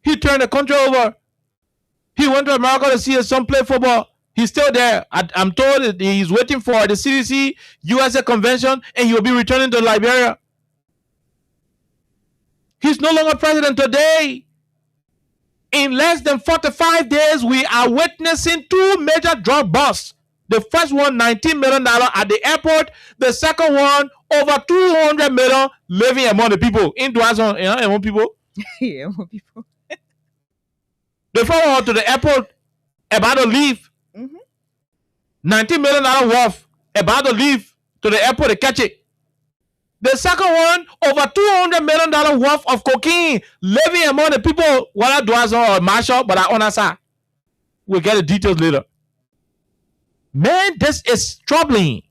He turned the country over. He went to America to see his son play football. He's still there. I'm told that he's waiting for the CDC USA convention and he will be returning to Liberia. He's no longer president today. In less than 45 days, we are witnessing two major drug busts. The first one, $19 million at the airport. The second one, over $200 million living among the people. In Dwazon, among people. Yeah, more people. The first one to the airport, about to leave. $19 million worth, about to leave to the airport to catch it. The second one, over $200 million worth of cocaine living among the people, whether Dwazon or Marshall, but I honor. We'll get the details later. Man, this is troubling.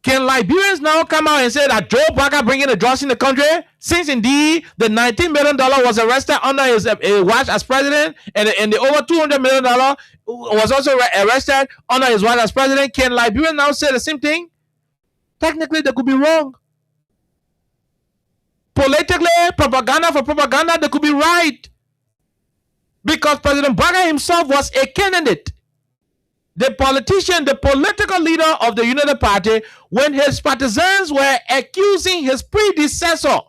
Can Liberians now come out and say that Joe Barker bringing the drugs in the country, since indeed the $19 million was arrested under his watch as president, and the over $200 million was also arrested under his watch as president? Can Liberians now say the same thing? Technically, they could be wrong. Politically, propaganda for propaganda, they could be right. Because President Barker himself was a candidate. The politician, the political leader of the United Party, when his partisans were accusing his predecessor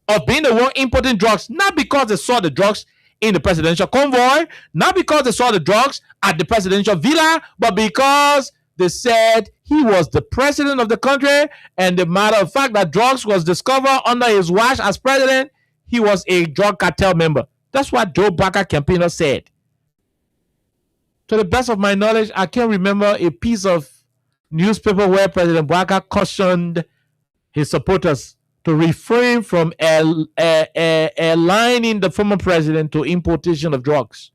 of being the one importing drugs, not because they saw the drugs in the presidential convoy, not because they saw the drugs at the presidential villa, but because they said he was the president of the country, and the matter of fact that drugs was discovered under his watch as president, he was a drug cartel member. That's what Joe Barker campaigner said. To the best of my knowledge, I can't remember a piece of newspaper where President Barker cautioned his supporters to refrain from aligning the former president to importation of drugs.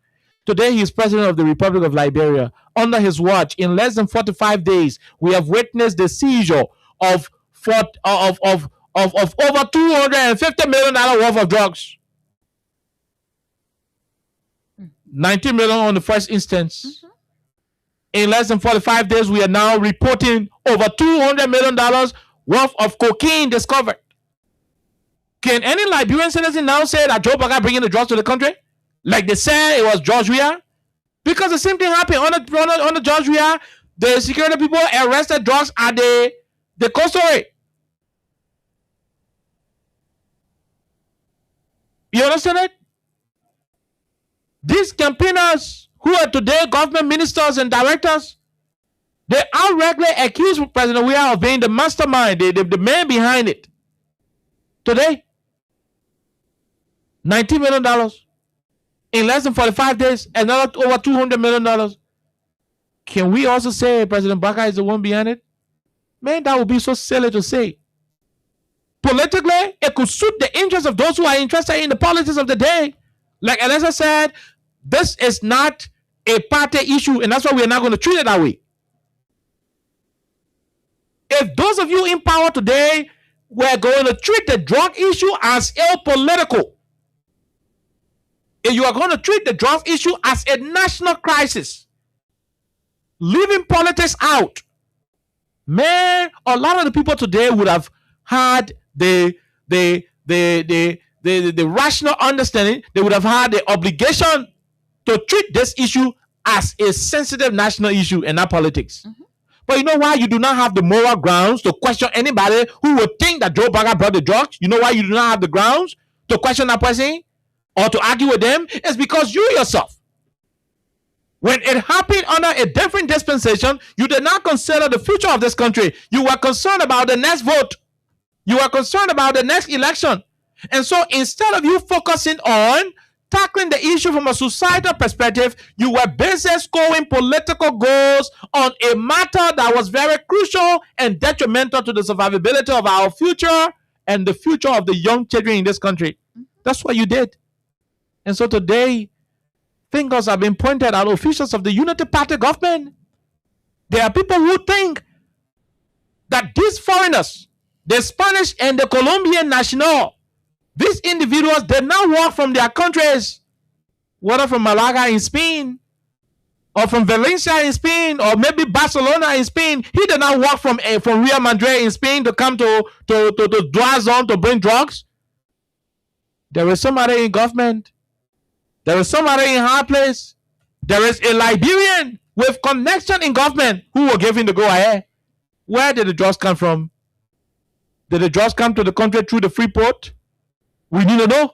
Today, he is president of the Republic of Liberia. Under his watch, in less than 45 days, we have witnessed the seizure of of over $250 million worth of drugs. 19 million on the first instance. In less than 45 days, we are now reporting over $200 million worth of cocaine discovered. Can any Liberian citizen now say that Joe Biden bringing the drugs to the country? Like they said it was George Weah? Because the same thing happened on the George Weah. The security people arrested drugs at the coastal. You understand it? These campaigners who are today government ministers and directors, they outrightly accuse President Weah of being the mastermind, the man behind it. Today, $19 million. In less than 45 days, another over $200 million. Can we also say President Baka is the one behind it? Man, that would be so silly to say. Politically, it could suit the interests of those who are interested in the politics of the day. Like Alessa said, this is not a party issue, and that's why we're not going to treat it that way. If those of you in power today were going to treat the drug issue as apolitical, if you are going to treat the drug issue as a national crisis, leaving politics out, man, a lot of the people today would have had the rational understanding. They would have had the obligation to treat this issue as a sensitive national issue and not politics. But you know why you do not have the moral grounds to question anybody who would think that Joe Biden brought the drugs? You know why you do not have the grounds to question that person or to argue with them? It's because you yourself, when it happened under a different dispensation, you did not consider the future of this country. You were concerned about the next vote. You are concerned about the next election. And so instead of you focusing on tackling the issue from a societal perspective, you were busy scoring political goals on a matter that was very crucial and detrimental to the survivability of our future and the future of the young children in this country. That's what you did. And so today, fingers have been pointed at officials of the Unity Party government. There are people who think that these foreigners, the Spanish and the Colombian national, these individuals did not work from their countries, whether from Malaga in Spain, or from Valencia in Spain, or maybe Barcelona in Spain. He did not work from Real Madrid in Spain to come to Dwazon to bring drugs. There is somebody in government. There is somebody in high place. There is a Liberian with connection in government who will give him the go ahead. Where did the drugs come from? Did the drugs come to the country through the free port? We need to know.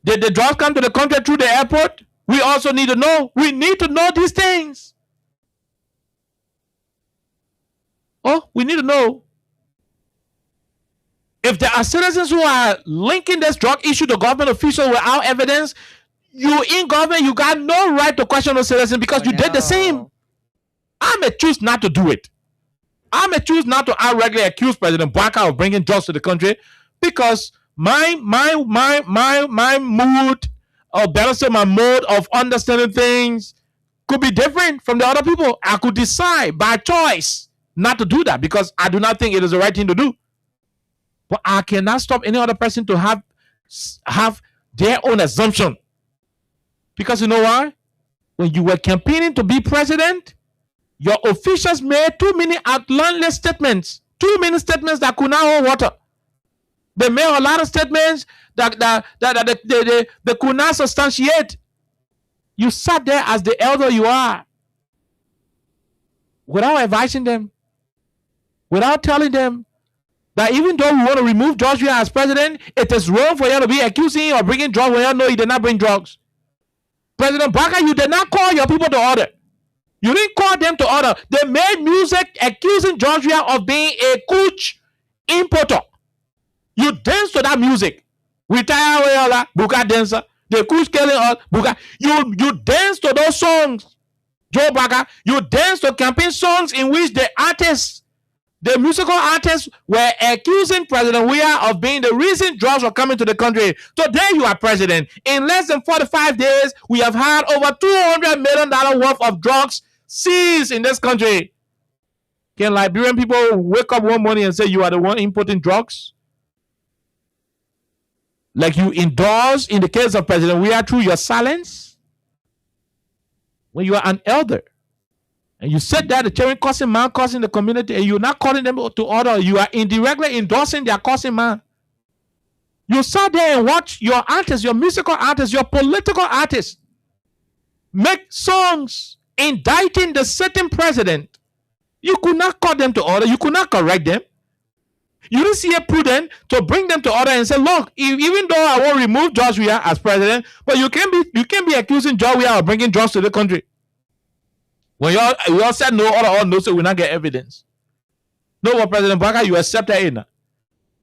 Did the drugs come to the country through the airport? We also need to know. We need to know these things. Oh, we need to know. If there are citizens who are linking this drug issue to government officials without evidence, you in government, you got no right to question those citizens because you did the same. I may choose not to do it. I may choose not to outrightly accuse President Baka of bringing drugs to the country because my mood, or better say my mode of understanding things could be different from the other people. I could decide by choice not to do that because I do not think it is the right thing to do. But I cannot stop any other person to have their own assumption. Because you know why? When you were campaigning to be president, your officials made too many outlandish statements. Too many statements that could not hold water. They made a lot of statements that they could not substantiate. You sat there as the elder you are, without advising them, without telling them that even though we want to remove George Weah as president, it is wrong for you to be accusing or bringing drugs when you know he did not bring drugs. President Baka, you did not call your people to order. You didn't call them to order. They made music accusing George Weah of being a cooch importer. You dance to that music. Retire Buka dancer. The cooch killing us. Buka. You dance to those songs. Joe Baka. You dance to campaign songs in which the artists, the musical artists, were accusing President Weah of being the reason drugs were coming to the country. Today you are president. In less than 45 days, we have had over $200 million worth of drugs seized in this country. Can Liberian people wake up one morning and say you are the one importing drugs? Like you endorse in the case of President Weah through your silence? When you are an elder and you said that the children causing man causing the community and you're not calling them to order, you are indirectly endorsing their causing man. You sat there and watch your artists, your musical artists, your political artists make songs indicting the sitting president. You could not call them to order. You could not correct them. You didn't see it prudent to bring them to order and say, look, even though I won't remove George Weah as president, but you can't be accusing George Weah of bringing drugs to the country. When you all said no, all no, so we not get evidence. No, what President Baka, you accepted it.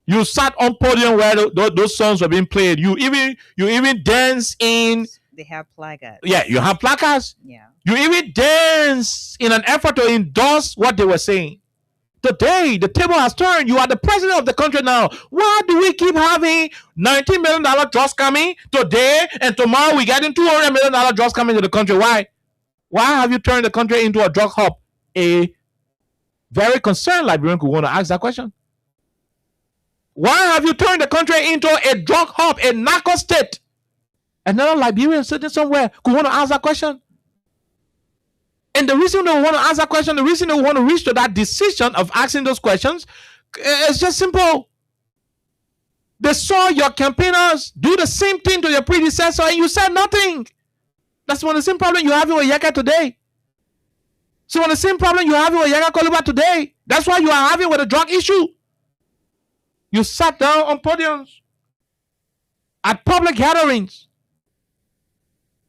You sat on podium where those songs were being played. You even dance in. They have placards. Yeah, you have placards. Yeah. You even dance in an effort to endorse what they were saying. Today, the table has turned. You are the president of the country now. Why do we keep having $19 million drugs coming today and tomorrow we getting $200 million drugs coming to the country? Why? Why have you turned the country into a drug hub? A very concerned Liberian could want to ask that question. Why have you turned the country into a drug hub, a narco state? Another Liberian sitting somewhere could want to ask that question. And the reason they want to ask that question, the reason they want to reach to that decision of asking those questions, is just simple. They saw your campaigners do the same thing to your predecessor and you said nothing. That's one of the same problem you have with Yaka today. So one of the same problem you have with Yaka Koluba today. That's why you are having with the drug issue. You sat down on podiums at public gatherings.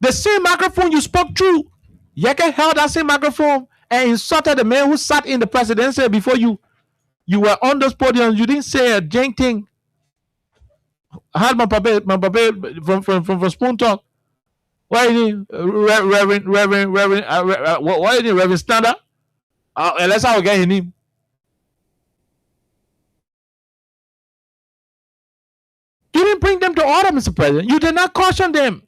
The same microphone you spoke through, Yeke held that same microphone and insulted the man who sat in the presidency before you. You were on those podiums. You didn't say a dang thing. I had my papa from Spoon Talk. Why is he Reverend? Why is he Reverend Standard? Unless I will get his name. You didn't bring them to order, Mr. President. You did not caution them.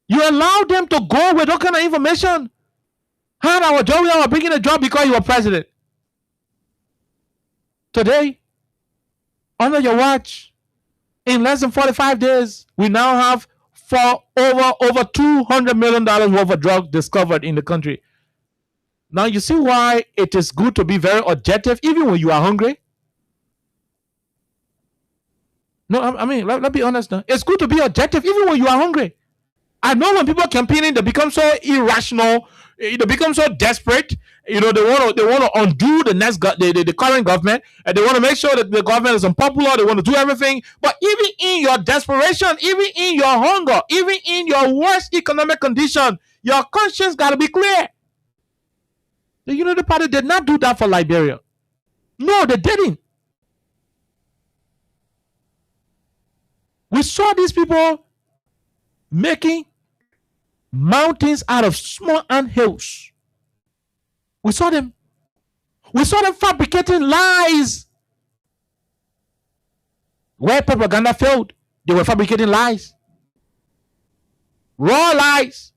You allowed them to go with all kind of information. How our job, we are bringing a job because you were president. Today, under your watch, in less than 45 days, we now have over $200 million worth of drugs discovered in the country. Now you see why it is good to be very objective, even when you are hungry. No, I mean, let's be honest now. It's good to be objective, even when you are hungry. I know when people are campaigning, they become so irrational. They become so desperate. They want to undo the current government, and they want to make sure that the government is unpopular. They want to do everything. But even in your desperation, even in your hunger, even in your worst economic condition, your conscience got to be clear. The Unity Party did not do that for Liberia. No, they didn't. We saw these people making mountains out of small anthills. We saw them fabricating lies. Where propaganda failed, they were fabricating lies. Raw lies.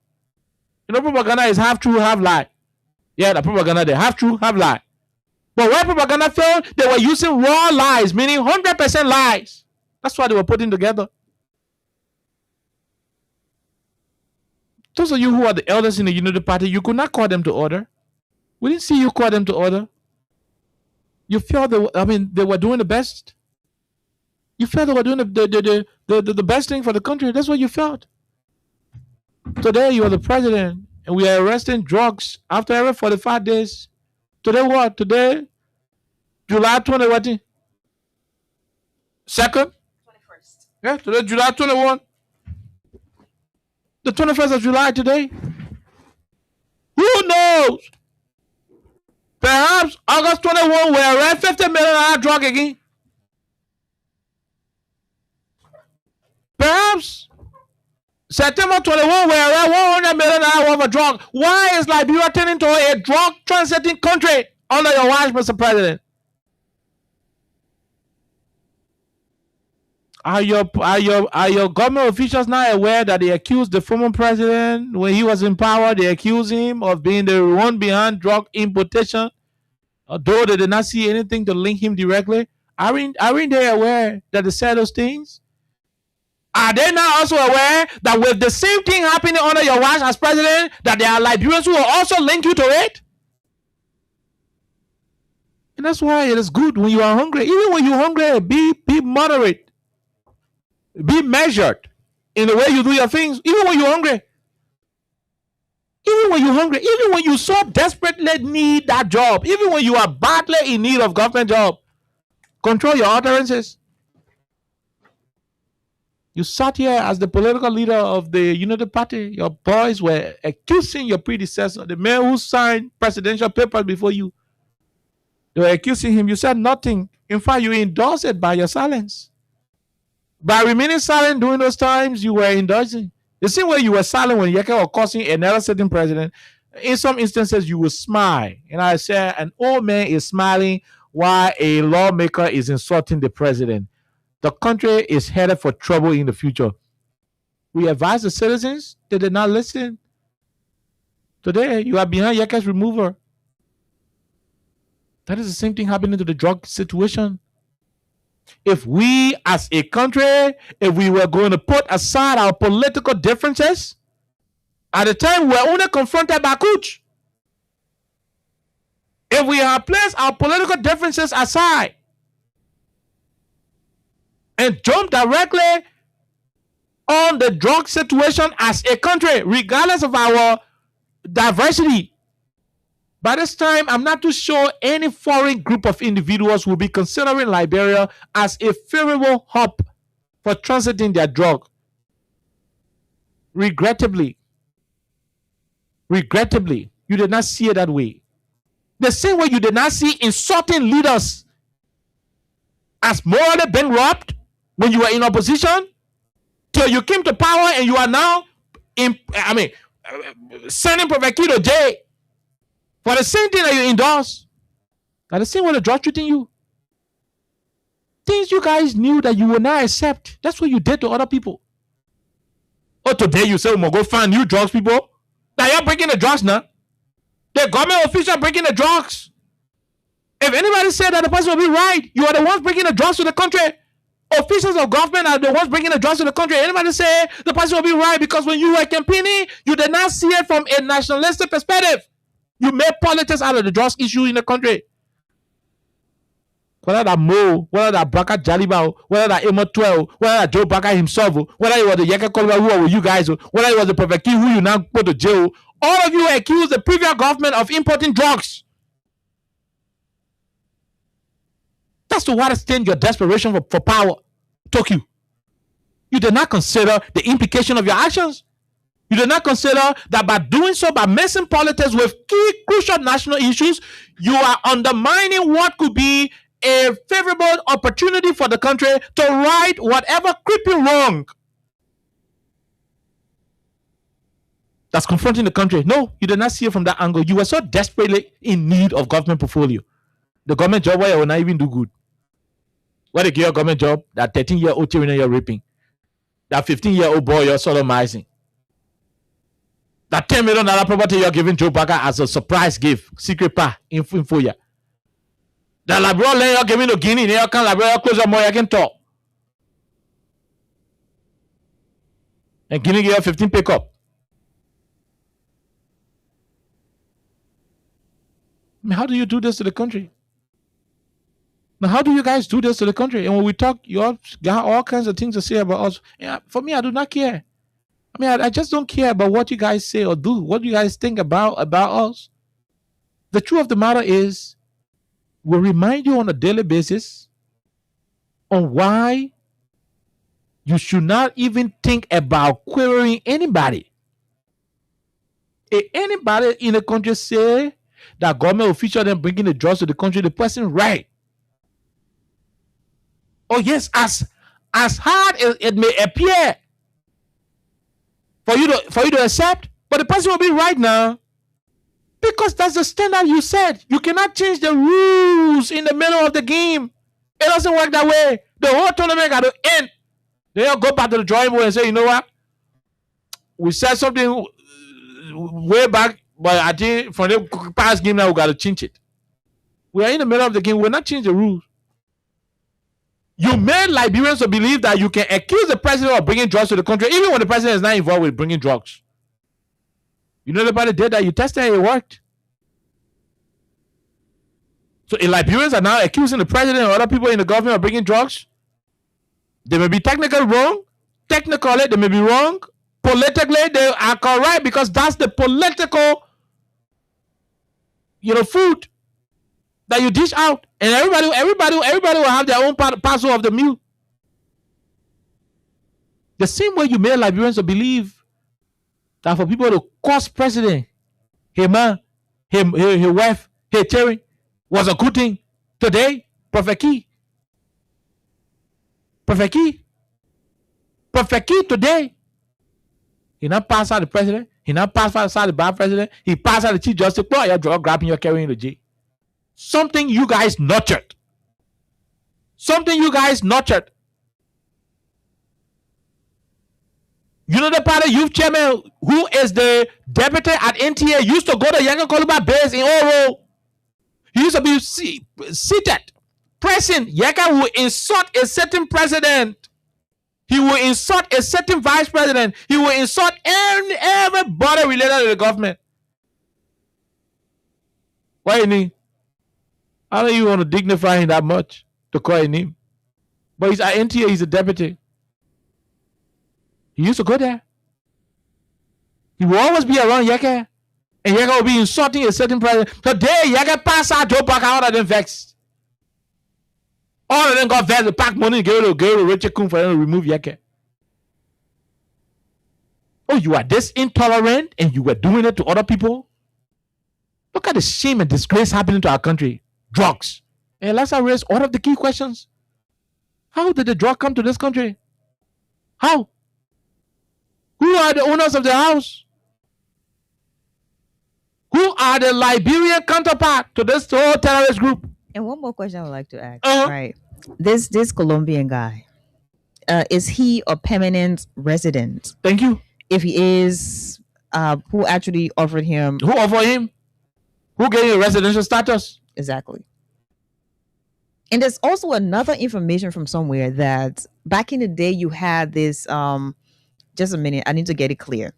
Propaganda is half true, half lie. Yeah, the propaganda, they half true, half lie. But where propaganda failed, they were using raw lies, meaning 100% lies. That's what they were putting together. Those of you who are the elders in the Unity Party, you could not call them to order. We didn't see you call them to order. You felt they were doing the best. You felt they were doing the best thing for the country. That's what you felt. Today you are the president, and we are arresting drugs after every 45 days. Today what? Today, July 20 what? 2nd? 21st. Yeah, today July 21. The 21st of July today. Who knows? Perhaps August 21 will arrest 50 million drug again. Perhaps September 21 will arrest 100 million worth of drug. Why is Liberia turning into a drug transiting country under your watch, Mr. President? Are your government officials now aware that they accused the former president when he was in power? They accused him of being the one behind drug importation. Although they did not see anything to link him directly, aren't they aware that they said those things? Are they not also aware that with the same thing happening under your watch as president, that there are Liberians who will also link you to it? And that's why it is good when you are hungry. Even when you're hungry, be moderate. Be measured in the way you do your things, even when you're hungry. Even when you're hungry, even when you so desperately need that job, even when you are badly in need of government job, control your utterances. You sat here as the political leader of the United Party. Your boys were accusing your predecessor, the man who signed presidential papers before you. They were accusing him. You said nothing. In fact, you endorsed it by your silence. By remaining silent during those times, you were endorsing. The same way you were silent when Yeke was cursing another sitting president. In some instances, you will smile. And I said, an old man is smiling while a lawmaker is insulting the president. The country is headed for trouble in the future. We advise the citizens. They did not listen. Today, you are behind Yeke's remover. That is the same thing happening to the drug situation. If we as a country, if we were going to put aside our political differences, at the time we were only confronted by Kuch. If we have placed our political differences aside and jump directly on the drug situation as a country, regardless of our diversity, by this time, I'm not too sure any foreign group of individuals will be considering Liberia as a favorable hub for transiting their drug. Regrettably, you did not see it that way. The same way you did not see insulting leaders as morally bankrupt when you were in opposition, till you came to power and you are now sending Prophet Kid to jail for the same thing that you endorse. That the same way the drug treating you. Things you guys knew that you would not accept. That's what you did to other people. Oh, today you say, we'll go find new drugs, people. Now you're breaking the drugs now. The government officials are breaking the drugs. If anybody said that the person will be right, you are the ones breaking the drugs to the country. Officials of government are the ones bringing the drugs to the country. Anybody say the person will be right because when you were campaigning, you did not see it from a nationalistic perspective. You made politics out of the drugs issue in the country. Whether that Mo, whether that Baka Jalibao, whether that Emo 12, whether that Joe Baka himself, whether it was the Yeke Kolba who were you guys, whether it was the Prophet Key who you now put to jail, all of you accused the previous government of importing drugs. That's to what extent your desperation for power took you. You did not consider the implication of your actions. You did not consider that by doing so, by messing politics with key crucial national issues, you are undermining what could be a favorable opportunity for the country to right whatever creeping wrong that's confronting the country. No, you did not see it from that angle. You were so desperately in need of government portfolio. The government job where you will not even do good. Where they give you a government job, that 13-year-old children you're raping, that 15-year-old boy you're sodomizing, that $10 million property you're giving Joe Baka as a surprise gift, secret pa, info ya. That Liberia you're giving to Guinea, you can Liberia close your more, you can talk. And Guinea give you 15 pick up. I mean, how do you do this to the country? Now, how do you guys do this to the country? And when we talk, you all got all kinds of things to say about us. Yeah, for me, I do not care. I mean, I just don't care about what you guys say or do, what you guys think about us. The truth of the matter is, we'll remind you on a daily basis on why you should not even think about querying anybody. If anybody in the country say that government official then bringing the drugs to the country, the person right. Oh yes, as hard as it may appear for you to accept, but the person will be right now. Because that's the standard you said. You cannot change the rules in the middle of the game. It doesn't work that way. The whole tournament got to end. Then you go back to the drawing board and say, you know what? We said something way back, but I think from the past game now we got to change it. We are in the middle of the game. We're not changing the rules. You made Liberians to believe that you can accuse the president of bringing drugs to the country, even when the president is not involved with bringing drugs. You know nobody did that. You tested it worked. So if Liberians are now accusing the president or other people in the government of bringing drugs, they may be technically wrong. Technically, they may be wrong. Politically, they are correct because that's the political, food that you dish out, and everybody will have their own parcel of the meal. The same way you made Liberians to believe that for people to curse president, hey man, hey wife, hey Terry, was a good thing. Today, Prophet Key today, he not pass out the president, he not pass out the bad president, he pass out the chief justice. Boy, you're drug grabbing, you're carrying the G. Something you guys nurtured. You know the party youth chairman who is the deputy at NTA used to go to Yanga Koluba base in Oro. He used to be seated, pressing. Yanga will insult a certain president. He will insult a certain vice president. He will insult everybody related to the government. Why you need? I don't even want to dignify him that much to call him name. But he's at NTA, he's a deputy. He used to go there. He will always be around Yaka. And Yaka will be insulting a certain president. Today, Yaka pass out Joe Parker, all of them vexed. All of them got vexed. They pack money, go to Richard Kun for them to remove Yaka. Oh, you are this intolerant and you were doing it to other people? Look at the shame and disgrace happening to our country. Drugs. And let's raise all of the key questions. How did the drug come to this country? How? Who are the owners of the house? Who are the Liberian counterpart to this whole terrorist group? And one more question I would like to ask. Right. This Colombian guy, is he a permanent resident? Thank you. If he is, who actually offered him? Who offered him? Who gave him residential status? Exactly. And there's also another information from somewhere that back in the day you had this, just a minute, I need to get it clear.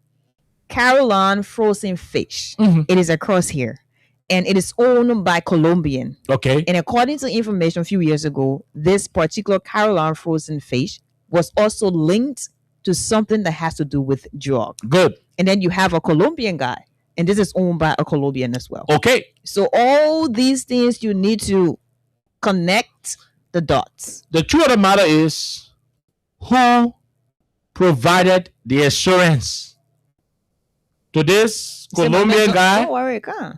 Caroline frozen fish. Mm-hmm. It is across here. And it is owned by Colombian. Okay. And according to information a few years ago, this particular Caroline frozen fish was also linked to something that has to do with drug. Good. And then you have a Colombian guy. And this is owned by a Colombian as well. Okay. So all these things you need to connect the dots. The truth of the matter is, who provided the assurance to this Colombian guy? Don't worry, come.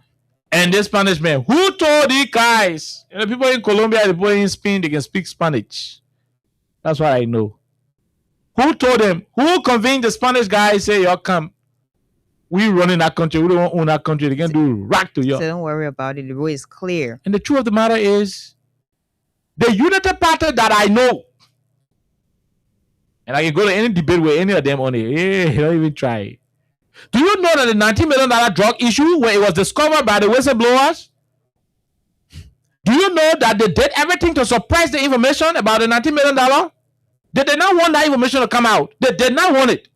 And this Spanish man? Who told these guys? People in Colombia, the people in Spain, they can speak Spanish. That's what I know. Who told them? Who convinced the Spanish guy? Say, y'all come. We running that country. We don't own that country. They can do rack to you. So don't worry about it. The road is clear. And the truth of the matter is, the United Party that I know, and I can go to any debate with any of them on it. Don't even try. Do you know that the $19 million drug issue, when it was discovered by the whistleblowers, do you know that they did everything to suppress the information about the $19 million? They did not want that information to come out. They did not want it.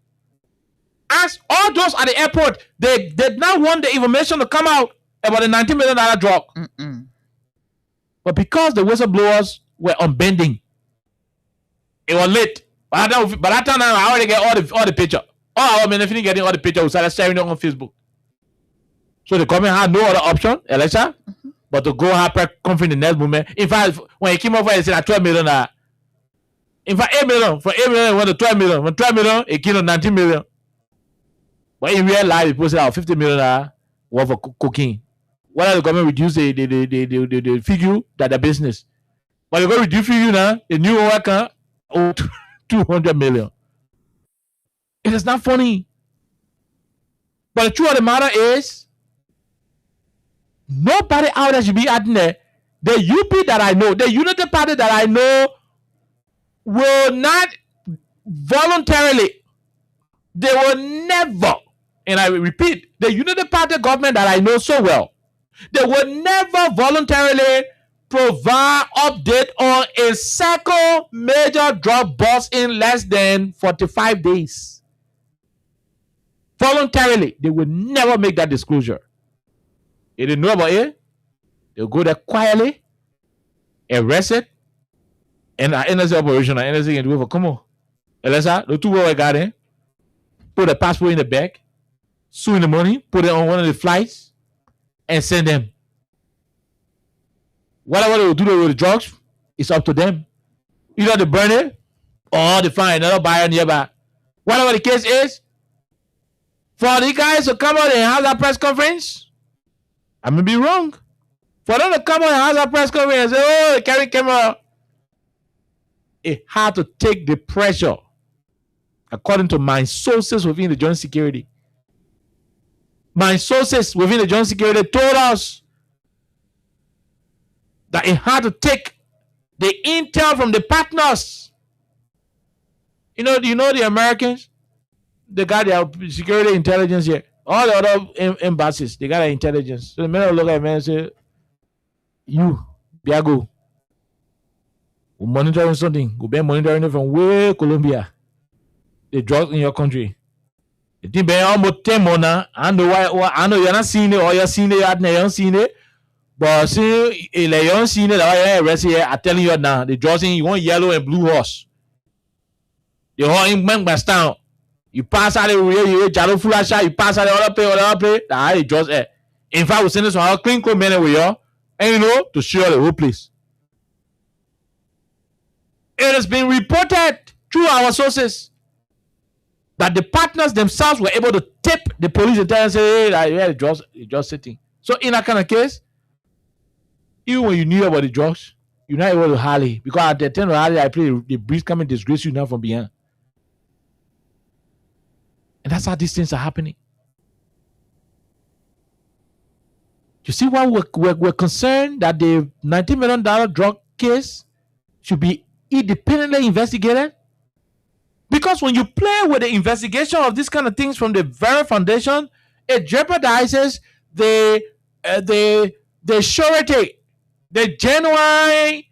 As all those at the airport, they did not want the information to come out about the $19 million drug. Mm-mm. But because the whistleblowers were unbending, it was late. By that time, I already get all the picture. I mean, if you getting all the picture, we started sharing it on Facebook. So the government had no other option, Alexa, but to go have press conference in the next moment. In fact, when he came over, he said, $12 million. In fact, $8 million. From $8 million, it went to $12 million. From $12 million, it came to $19 million. But in real life, it posted out $50 million worth of cocaine. Why does the government reduce the figure that the business? But they're going to reduce figure now, the new worker, $200 million. It is not funny. But the truth of the matter is, nobody out there should be adding there. The UP that I know, the Unity Party that I know, will not voluntarily, they will never, and I repeat, the Unity Party government that I know so well, They will never voluntarily provide update on a second major drug bust in less than 45 days. Voluntarily, they will never make that disclosure. They didn't know about it. They'll go there quietly, arrest it, and our NSA operation, our NSA can do it for, come on. Elisa, the two boys got in, put the passport in the bag, sue in the money, put it on one of the flights, and send them. Whatever they will do with the drugs, it's up to them. Either they burn it or they find another buyer nearby. Whatever the case is, for the guys to come out and have that press conference, I may be wrong. For them to come out and have that press conference and say, oh, carry camera, it had to take the pressure, according to my sources within the Joint Security. My sources within the Joint Security told us that it had to take the intel from the partners. You know the Americans, they got their security intelligence here. All the other embassies, they got their intelligence. So the men look at me and say, you, Biago, we're monitoring something. We'll be monitoring it from way Colombia. The drugs in your country. It didn't be almost 10 months. I know why. I know you're not seeing it or you're seeing it. You're not seeing it. But see, you're seeing it. I'm telling you now. The drugs in you want yellow and blue horse. The whole in town. You pass out the you jalo flash you pass out the other play. That is just in fact, we send this one clean code men with you, and you know, to show the whole place. It has been reported through our sources that the partners themselves were able to tip the police intelligence and say, hey, yeah, just sitting. So in that kind of case, even when you knew about the drugs, you're not able to rally because at the time of rally, I play the breeze come and disgrace you now from behind. And that's how these things are happening. You see why we're concerned that the $19 million drug case should be independently investigated? Because when you play with the investigation of these kind of things from the very foundation, it jeopardizes the surety, the genuine,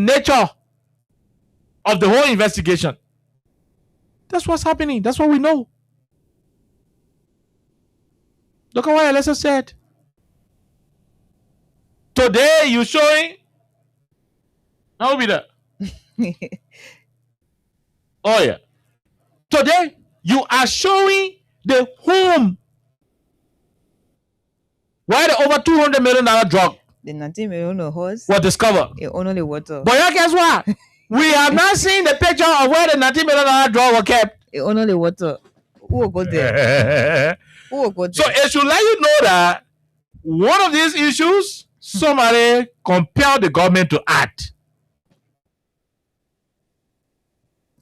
nature of the whole investigation. That's what's happening. That's what we know. Look at what Alessa said. Today you showing. I'll be there. Oh yeah. Today you are showing the home where the over $200 million drug. The 19 million horse was discovered. It only water. But yeah, guess what? We have not seen the picture of where the $19 million drug was kept. It only water. Who will go there? Who will go there? So it should let you know that one of these issues, somebody compelled the government to act.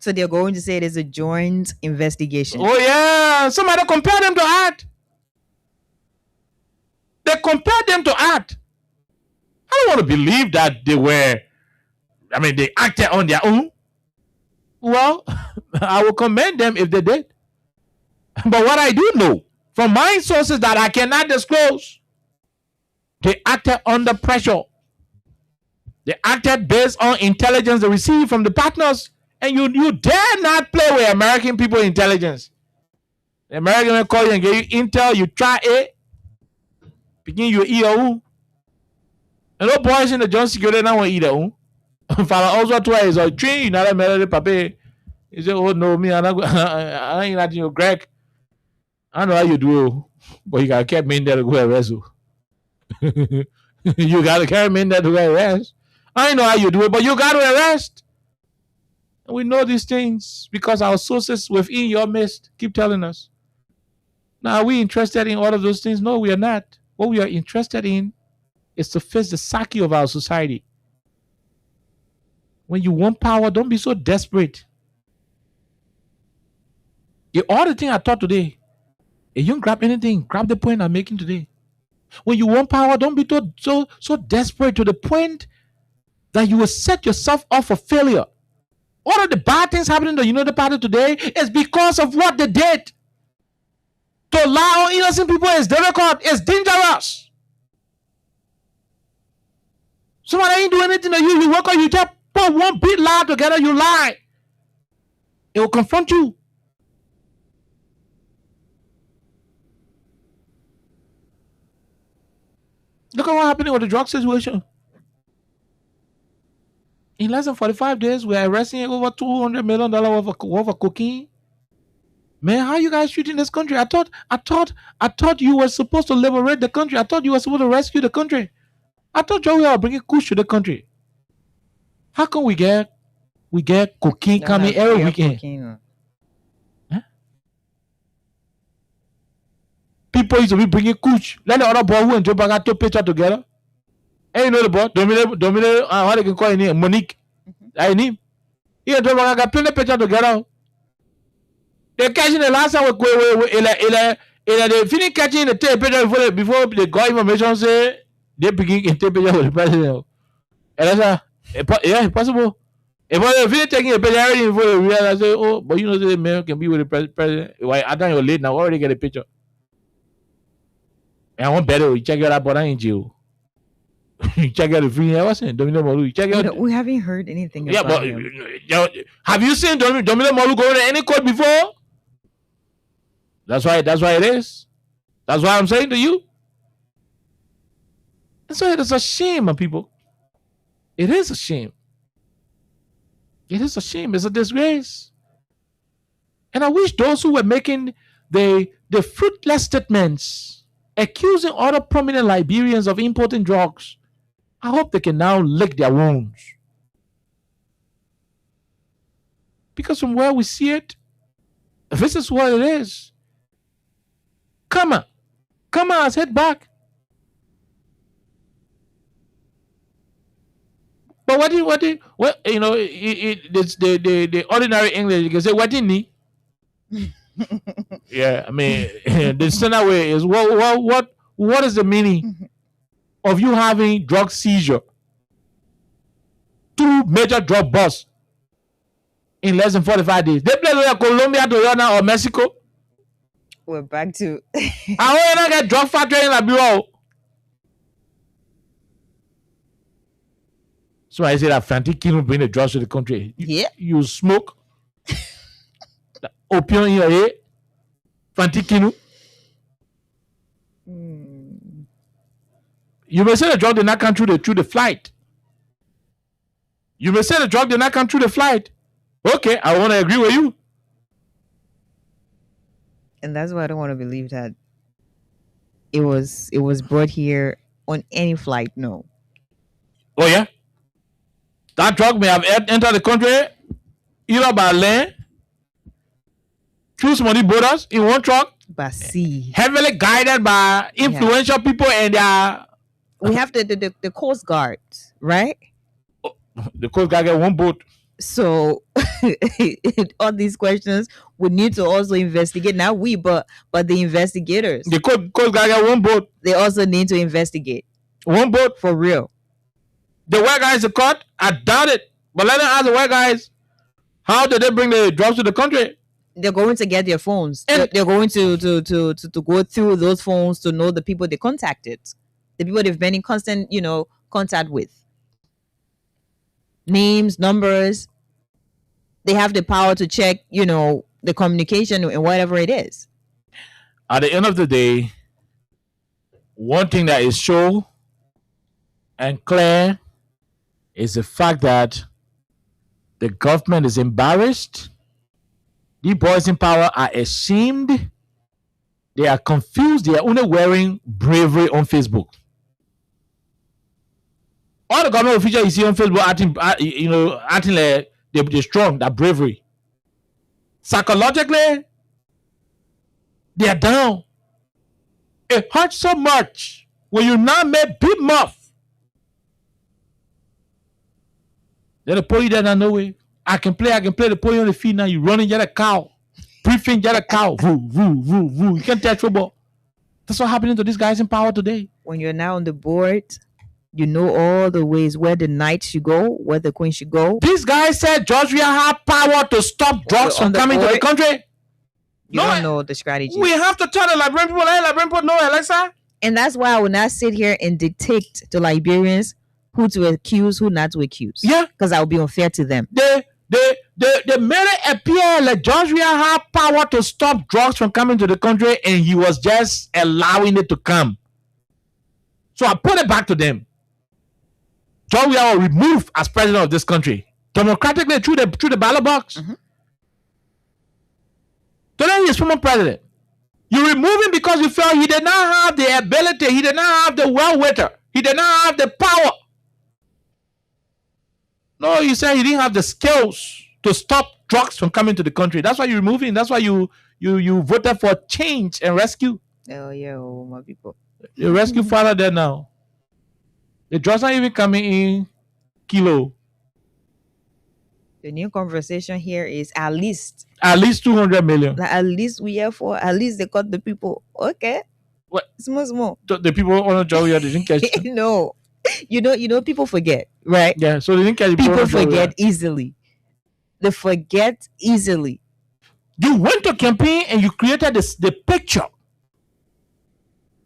So they're going to say it is a joint investigation. Oh yeah, somebody compelled them to act. They compelled them to act. I don't want to believe that they acted on their own. Well, I will commend them if they did. But what I do know from my sources that I cannot disclose, they acted under pressure. They acted based on intelligence they received from the partners. And you dare not play with American people intelligence. The American will call you and give you intel, you try it, begin your EO. And no boys in the Joint Security now want either. Father also twice or three, not a melody paper. He said, oh no, me, I ain't not Greg. I know how you do, but you gotta keep me in there to go arrest you. You gotta carry me in there to go arrest. I know how you do it, but you gotta arrest. And we know these things because our sources within your midst keep telling us. Now, are we interested in all of those things? No, we are not. What we are interested in is to face the psyche of our society. When you want power, don't be so desperate. All the things I taught today, if you don't grab anything, grab the point I'm making today. When you want power, don't be so desperate to the point that you will set yourself up for failure. All of the bad things happening to the United Party today is because of what they did. To allow innocent people is difficult, it's dangerous. Somebody ain't doing anything to you. You work on, you just put one big lie together, you lie. It will confront you. Look at what happened with the drug situation. In less than 45 days, we're arresting over $200 million worth of cocaine. Man, how you guys treating this country? I thought you were supposed to liberate the country. I thought you were supposed to rescue the country. I thought you were bringing kush to the country. How come we get cocaine coming every weekend? Huh? People used to be bringing kush. Let the other boy who and Joe Baga took picture together. Hey, you know the boy, Dominic, how they can call him, Monique. I name. He and Joe Baga got plenty picture together. They catching the last time they finish catching the tape picture before they got information say they begin to take picture with the president. And that's yeah, possible. If they finish taking a picture already before they realize, say, oh, but you know the man can be with the president. Why I done you're late now, already get a picture. And I want better. You check out that body in jail. You check out the free. I wasn't Dominic Molu. You check out. We haven't heard anything. Yeah, about him. Have you seen Dominic Molu go to any court before? That's why it is. That's why I'm saying to you. And so it is a shame, my people. It is a shame. It is a shame. It's a disgrace. And I wish those who were making the fruitless statements accusing other prominent Liberians of importing drugs, I hope they can now lick their wounds. Because from where we see it, this is what it is. Come on, let's head back. But what you know, it's the ordinary English, you can say, what didn't he? Yeah, I mean, the standard way is what is the meaning of you having drug seizure? 2 major drug busts in less than 45 days. They play like Colombia, Guyana, or Mexico. We're back to. I want to get drug factory in Liberia. So I say that frantic killing bring the drugs to the country. Yeah. You smoke opium in your head. Frantic killing. You may say the drug did not come through the flight. You may say the drug did not come through the flight. Okay, I want to agree with you. And that's why I don't want to believe that it was brought here on any flight. No. Oh yeah? That drug may have entered the country either by land, through some of the borders in one truck, by sea, heavily guided by influential people and their. We have the Coast Guard, right? The Coast Guard get one boat. So all these questions we need to also investigate. Not we, but the investigators. The Coast Guard get one boat. They also need to investigate. One boat for real. The white guys are caught. I doubt it. But let them ask the white guys, how did they bring the drugs to the country? They're going to get their phones. They're going to go through those phones to know the people they contacted, the people they've been in constant, contact with. Names, numbers. They have the power to check, the communication and whatever it is. At the end of the day, one thing that is sure and clear is the fact that the government is embarrassed. The boys in power are ashamed. They are confused. They are only wearing bravery on Facebook. All the government officials you see on Facebook acting like they're strong, that bravery. Psychologically, they are down. It hurts so much when you now make big mouth. They'll pull you there no way. I can play the pull you on the feet now. You running, you're a cow. Briefing, you're a cow. Woo, woo, woo, woo. You can't touch football. That's what happening to these guys in power today. When you're now on the board, you know all the ways where the knight should go, where the queen should go. These guys said Georgia had power to stop drugs from coming to the country. You don't know the strategy. We have to tell the Liberian people, hey, Liberian people, no, Alexa. And that's why I will not sit here and dictate to Liberians who to accuse, who not to accuse. Yeah. Because I will be unfair to them. They made it appear like George Weah had power to stop drugs from coming to the country, and he was just allowing it to come. So I put it back to them. George Weah was removed as president of this country democratically through the ballot box. Mm-hmm. Today he is former president. You remove him because you felt he did not have the ability, he did not have the wherewithal, he did not have the power. No, you said he didn't have the skills to stop drugs from coming to the country. That's why you remove him. That's why you voted for change and rescue. Oh yeah, my people. The rescue father there now. The drugs not even coming in kilo. The new conversation here is at least 200 million. Like at least we are for at least they got the people. Okay. What? Small. The people on the job, they didn't catch it. No. You know, people forget, right? Yeah, so they didn't catch people forget easily. They forget easily. You went to campaign and you created the picture.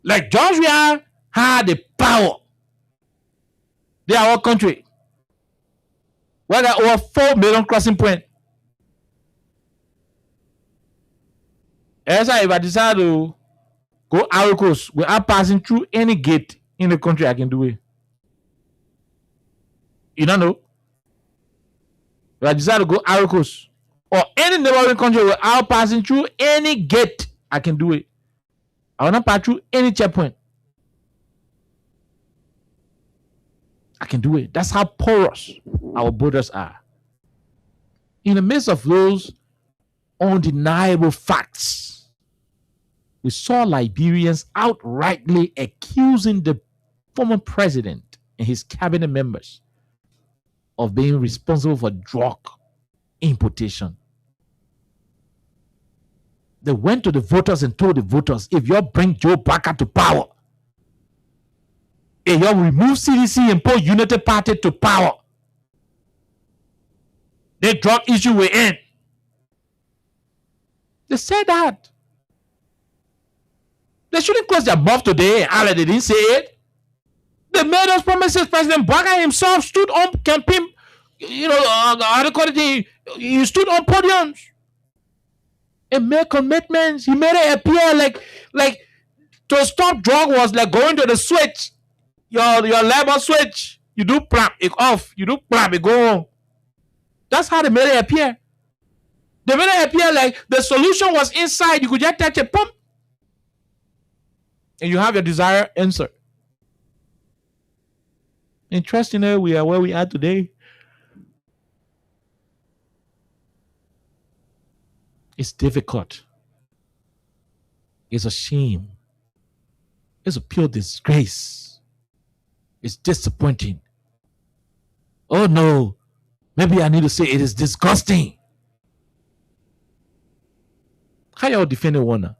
Like George Weah had the power. They are our country. Well, there are over 4 million crossing points. As if I decide to go Ivory Coast without passing through any gate in the country, I can do it. You don't know? If I decide to go Ivory Coast or any neighboring country without passing through any gate, I can do it. I will not pass through any checkpoint. I can do it. That's how porous our borders are. In the midst of those undeniable facts, we saw Liberians outrightly accusing the former president and his cabinet members of being responsible for drug importation. They went to the voters and told the voters, if you bring Joe Barker to power, if you remove CDC and put Unity Party to power, the drug issue will end. They said that. They shouldn't close their mouth today and they didn't say it. They made those promises. President Barker himself stood on campaign, he stood on podiums and made commitments. He made it appear like to stop drug was like going to the switch, your lever switch. You do plap it off. You do plap it go on. That's how they made it appear. They made it appear like the solution was inside. You could just touch a pump and you have your desired answer. Interestingly, we are where we are today. It's difficult. It's a shame. It's a pure disgrace. It's disappointing. Oh no, maybe I need to say it is disgusting. How y'all defending one?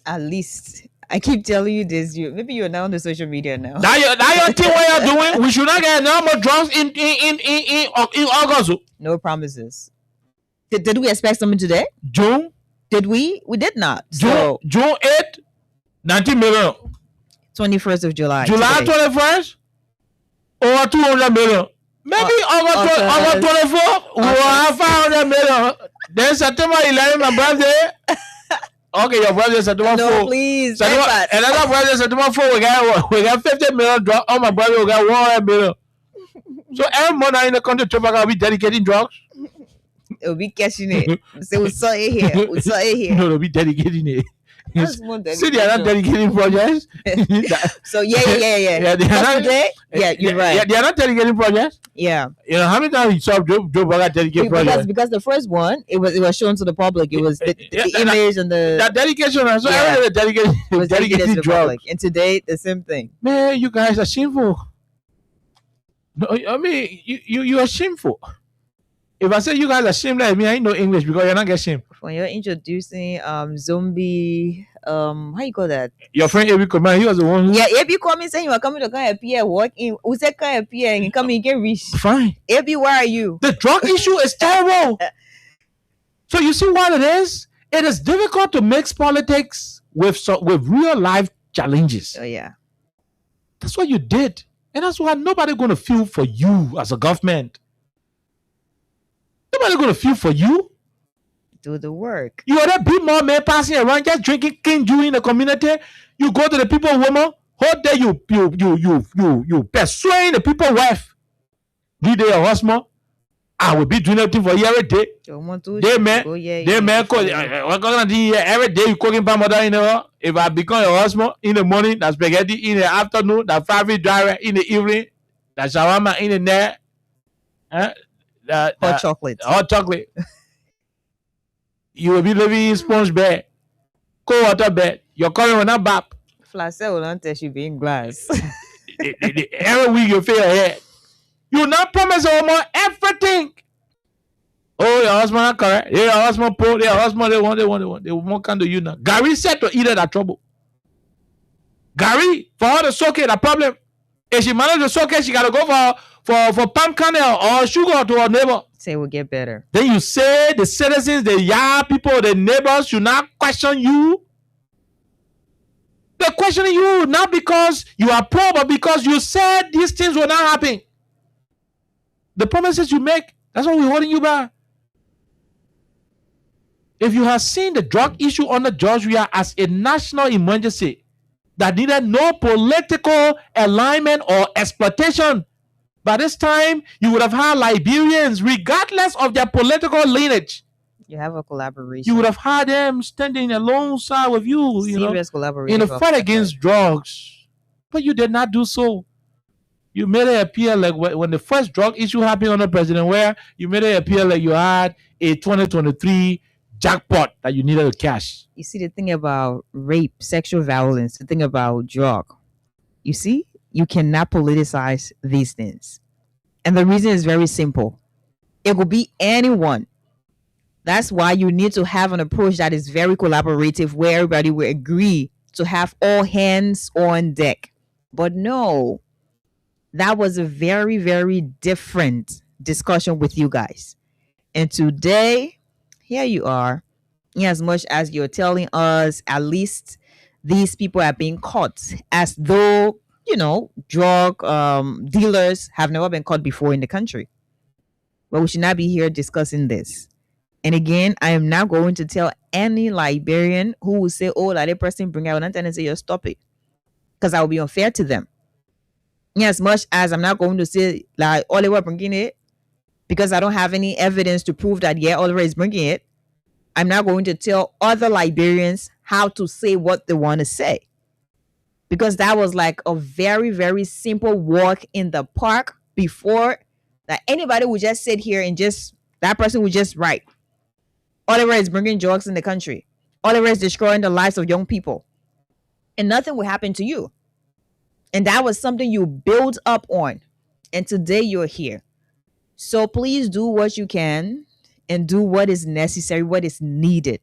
At least I keep telling you this. Maybe you're now on the social media now. Now your thing what you're doing. We should not get no more drugs in August. No promises. Did we expect something today? June? Did we? We did not. June 8th, 19 million. 21st of July. July 21st? Over 200 million. Maybe August 24th, we will have 500 million. Then September 11, my birthday. Okay, your birthday is September 4. No, please. Another birthday is September 4. We got 50 million drugs. Oh, my brother, we got 100 million. So every month in the country, will be dedicating drugs. It'll be catching it. So we saw it here. We saw it here. No, they'll be dedicating it. See, they are not dedicating projects. So yeah. They are not, today, you're right. Yeah, they are not dedicating projects. Yeah. You know how many times you saw Joe Burger dedicate projects? Because the first one, it was shown to the public. It was the image and the that dedication. So everything dedicated to the drugs. Public. And today, the same thing. Man, you guys are shameful. No, I mean you are shameful. If I say you guys are shameless, I mean I ain't no English because you're not getting shamed. When you're introducing zombie, how you call that? Your friend Abi Coleman, he was the one who... Yeah, Abi called me saying you are coming to come appear, walk in. Who said come appear and come and get rich? Fine. Abi, where are you? The drug issue is terrible. So you see what it is? It is difficult to mix politics with real life challenges. Oh yeah. That's what you did. And that's why nobody going to feel for you as a government. Nobody going to feel for you. Do the work. You are a big more man passing around just drinking king Jew in the community. You go to the people woman, whole day you persuade the people wife. Do they a husband? I will be doing everything for you every day. They man, every day you cooking by mother in the if I become your husband in the morning, that's spaghetti in the afternoon, that favorite driver in the evening, that shawarma in the night, Hot chocolate. Hot chocolate. You will be living in sponge bed, cold water bed. Your current will not bap. Flasse will not tell you being glass. Every week you feel your head. You not promise a woman everything. Oh, your husband not correct. Yeah, your husband poor. Your husband they want. They won't come to you now. Gary said to eat that trouble. Gary, for her to soak it, a problem. If she manage to soak it, she gotta go for palm kernel or sugar to her neighbor. Say will get better. Then you say the citizens, the yard people, the neighbors should not question you. They're questioning you not because you are poor, but because you said these things will not happen. The promises you make, that's what we're holding you back. If you have seen the drug issue under Georgia as a national emergency that needed no political alignment or exploitation, by this time you would have had Liberians, regardless of their political lineage. You have a collaboration. You would have had them standing alongside with you, Serious collaboration in the fight against drugs. But you did not do so. You made it appear like when the first drug issue happened under President Ware, you made it appear like you had a 2023 jackpot that you needed to cash. You see, the thing about rape, sexual violence, the thing about drug, you see, you cannot politicize these things. And the reason is very simple. It could be anyone. That's why you need to have an approach that is very collaborative, where everybody will agree to have all hands on deck. But no, that was a very, very different discussion with you guys. And today, here you are, in as much as you're telling us at least these people are being caught, as though, drug dealers have never been caught before in the country. But we should not be here discussing this. And again, I am not going to tell any Liberian who will say, oh, that person bring out and say, you stop it. Because I will be unfair to them. In as much as I'm not going to say, like, Oliver bringing it, because I don't have any evidence to prove that, yeah, Oliver is bringing it. I'm not going to tell other Liberians how to say what they want to say. Because that was like a very, very simple walk in the park before that anybody would just sit here and that person would just write. Oliver is bringing drugs in the country. Oliver is destroying the lives of young people. And nothing will happen to you. And that was something you built up on. And today you're here. So please do what you can and do what is necessary, what is needed.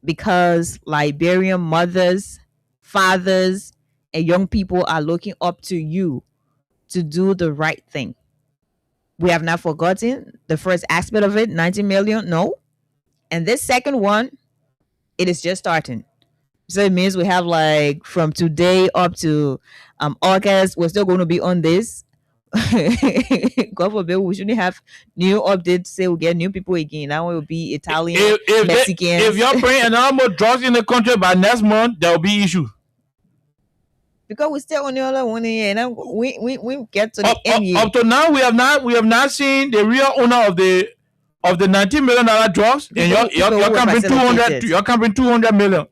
Because Liberian mothers, fathers, and young people are looking up to you to do the right thing. We have not forgotten the first aspect of it, 90 million, no. And this second one, it is just starting. So it means we have like from today up to August, we're still going to be on this. God forbid we shouldn't have new updates. Say we'll get new people again. Now it will be Italian, Mexican. If you're bringing another more drugs in the country by next month, there will be issue. Because we still on the other one here, and we get to the end here. Up to now, we have not seen the real owner of the $19 million drugs, and you're coming 200. You're coming 200 million.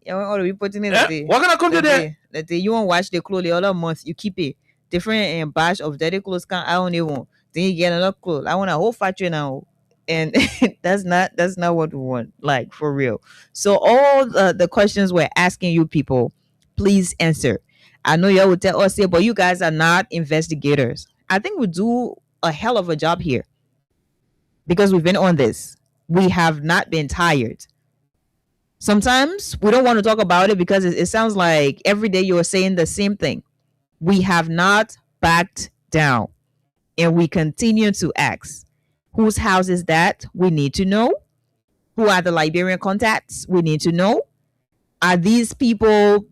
Yeah, what are we putting in the what gonna come to that? That you won't wash the clothes the other month. You keep it different batch of dirty clothes. I only want. Then you get another clothes. I want a whole factory now, and that's not what we want. Like for real. So all the questions we're asking you people, please answer. I know you would tell us, but you guys are not investigators. I think we do a hell of a job here because we've been on this. We have not been tired. Sometimes we don't want to talk about it because it sounds like every day you're saying the same thing. We have not backed down, and we continue to ask. Whose house is that? We need to know. Who are the Liberian contacts? We need to know. Are these people,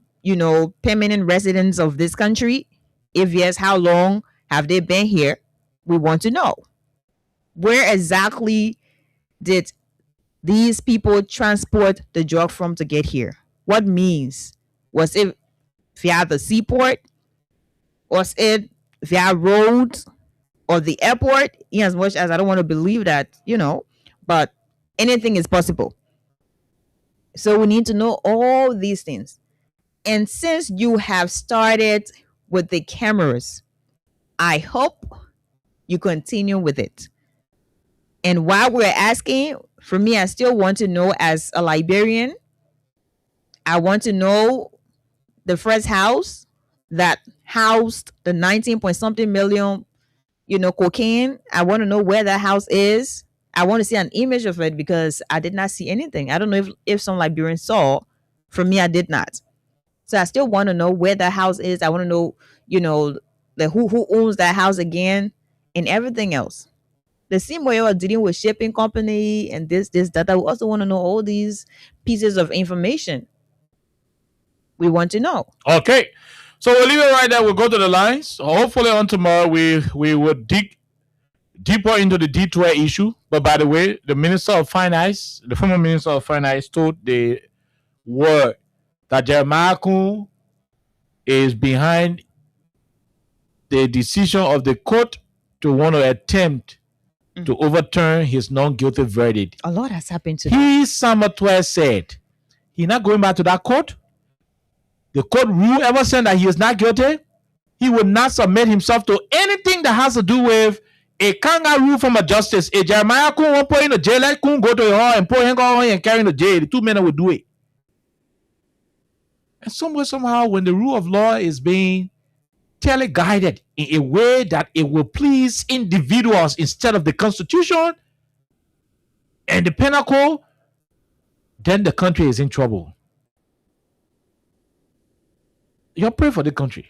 permanent residents of this country? If yes, how long have they been here? We want to know. Where exactly did these people transport the drug from to get here? What means? Was it via the seaport? Was it via roads or the airport? In as much as I don't want to believe that, but anything is possible. So we need to know all these things. And since you have started with the cameras, I hope you continue with it. And while we're asking, for me, I still want to know, as a Liberian, I want to know the first house that housed the 19 point something million, cocaine. I want to know where that house is. I want to see an image of it because I did not see anything. I don't know if some Liberians saw. For me, I did not. So I still want to know where that house is. I want to know, the who owns that house again and everything else. The same way you're dealing with shipping company and this, that. I also want to know all these pieces of information. We want to know. Okay. So we'll leave it right there. We'll go to the lines. Hopefully on tomorrow we will dig deeper into the D12 issue. But by the way, the former Minister of Finance told the world that Jeremiah Kun is behind the decision of the court to want to attempt to overturn his non-guilty verdict. A lot has happened to He, Samatwe, said he's not going back to that court. The court rule ever saying that he is not guilty. He would not submit himself to anything that has to do with a kangaroo from a justice. A Jeremiah Kun won't put in the jail. Let Kun go to your hall and put him on and carry in the jail. The two men will do it. And somehow, when the rule of law is being teleguided in a way that it will please individuals instead of the Constitution and the penal code, then the country is in trouble. You pray for the country.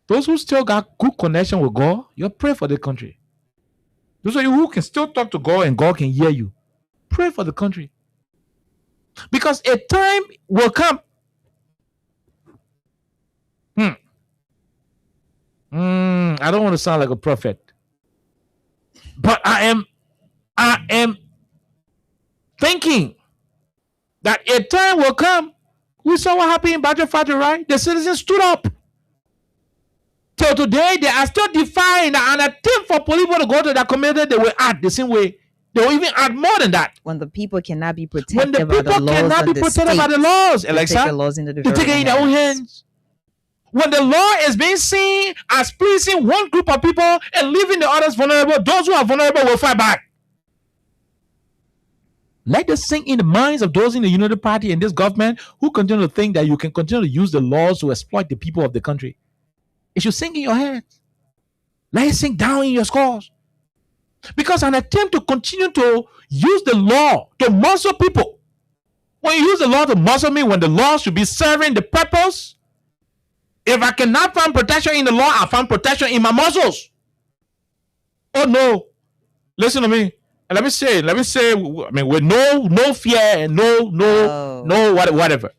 Those who still got good connection with God, you pray for the country. Those of you who can still talk to God and God can hear you, pray for the country. Because a time will come. I don't want to sound like a prophet, but I am thinking that a time will come. We saw what happened in Badger Fadger, right? The citizens stood up. Till today, they are still defying an attempt for police to go to that community. They will act the same way. They will even add more than that. When the people cannot be protected When the by the people laws cannot be of the protected state, by the laws, they Alexa, take the laws into they take it in their own hands. When the law is being seen as pleasing one group of people and leaving the others vulnerable, those who are vulnerable will fight back. Let this sink in the minds of those in the United Party and this government who continue to think that you can continue to use the laws to exploit the people of the country. It should sink in your heads. Let it sink down in your skulls. Because an attempt to continue to use the law to muscle people. When you use the law to muscle me, when the law should be serving the purpose, if I cannot find protection in the law, I find protection in my muscles. Oh no. Listen to me. And let me say, with no fear and whatever.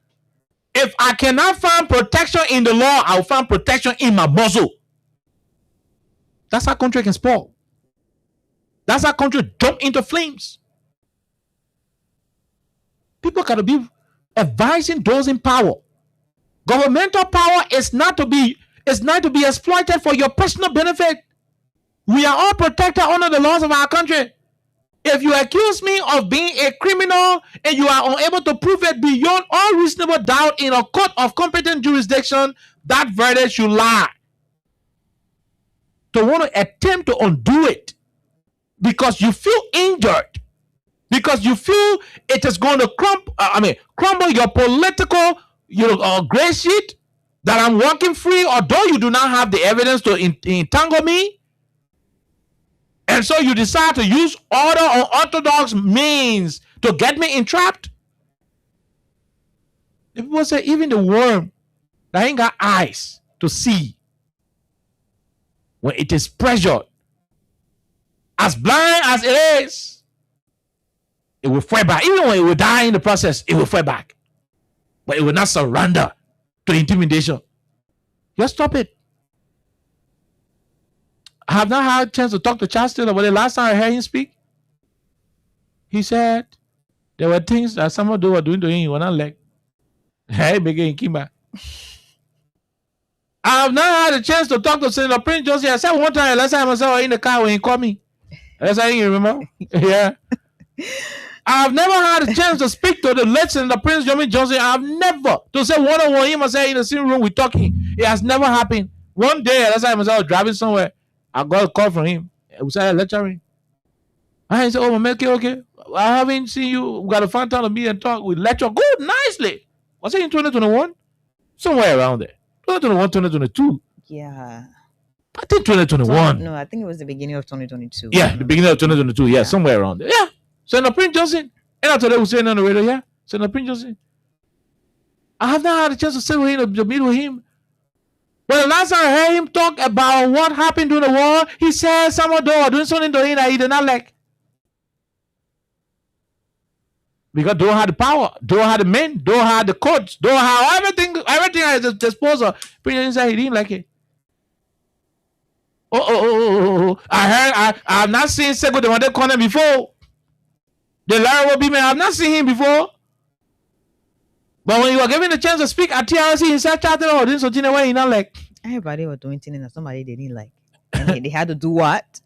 If I cannot find protection in the law, I'll find protection in my muscle. That's how country can spoil. That's how country jump into flames. People got to be advising those in power. Governmental power is not to be exploited for your personal benefit. We are all protected under the laws of our country. If you accuse me of being a criminal and you are unable to prove it beyond all reasonable doubt in a court of competent jurisdiction, that verdict should lie. To want to attempt to undo it because you feel injured, because you feel it is going to crumble your political gray sheet that I'm walking free, although you do not have the evidence to entangle me. And so you decide to use order or orthodox means to get me entrapped. The people say even the worm that ain't got eyes to see, when it is pressured, as blind as it is, it will fight back. Even when it will die in the process, it will fight back. But it will not surrender to intimidation. Just stop it. I have not had a chance to talk to Charles Taylor, but the last time I heard him speak, he said there were things that some of those were doing to him he was not like. Hey, begin Kimba. I have not had a chance to talk to Senator Prince Johnson. I said one time, last time I saw her in the car when he called me. That's how you remember? Yeah. I have never had a chance to speak to the late Senator Prince Johnson. I have never to say one-on-one him and say in the same room we're talking. It has never happened. One day, last time I was driving somewhere, I got a call from him. We started lecturing. I said, "Oh, man, okay. I haven't seen you. We got to find time to meet and talk. We lecture good, nicely." Was it in 2021? Somewhere around there. 2021, 2022. Yeah. I think 2021. No, I think it was the beginning of 2022. Yeah, the beginning of 2022. Yeah, somewhere around there. Yeah. Senator Prince Johnson. And after that, we saying on the radio, yeah, Senator Prince Johnson. I have not had a chance to sit with him, to meet with him. But the last time I heard him talk about what happened during the war, he said someone doing something to him that he did not like. Because don't have the power, don't have the men, don't have the courts, don't have everything at his disposal. Prince Johnson said he didn't like it. I have not seen Sego the Wande Corner before. The Larry will be man, I have not seen him before. But when you were given the chance to speak at TRC, he said chatting or doing something where he not like. Everybody was doing things that somebody they didn't like. And they had to do what?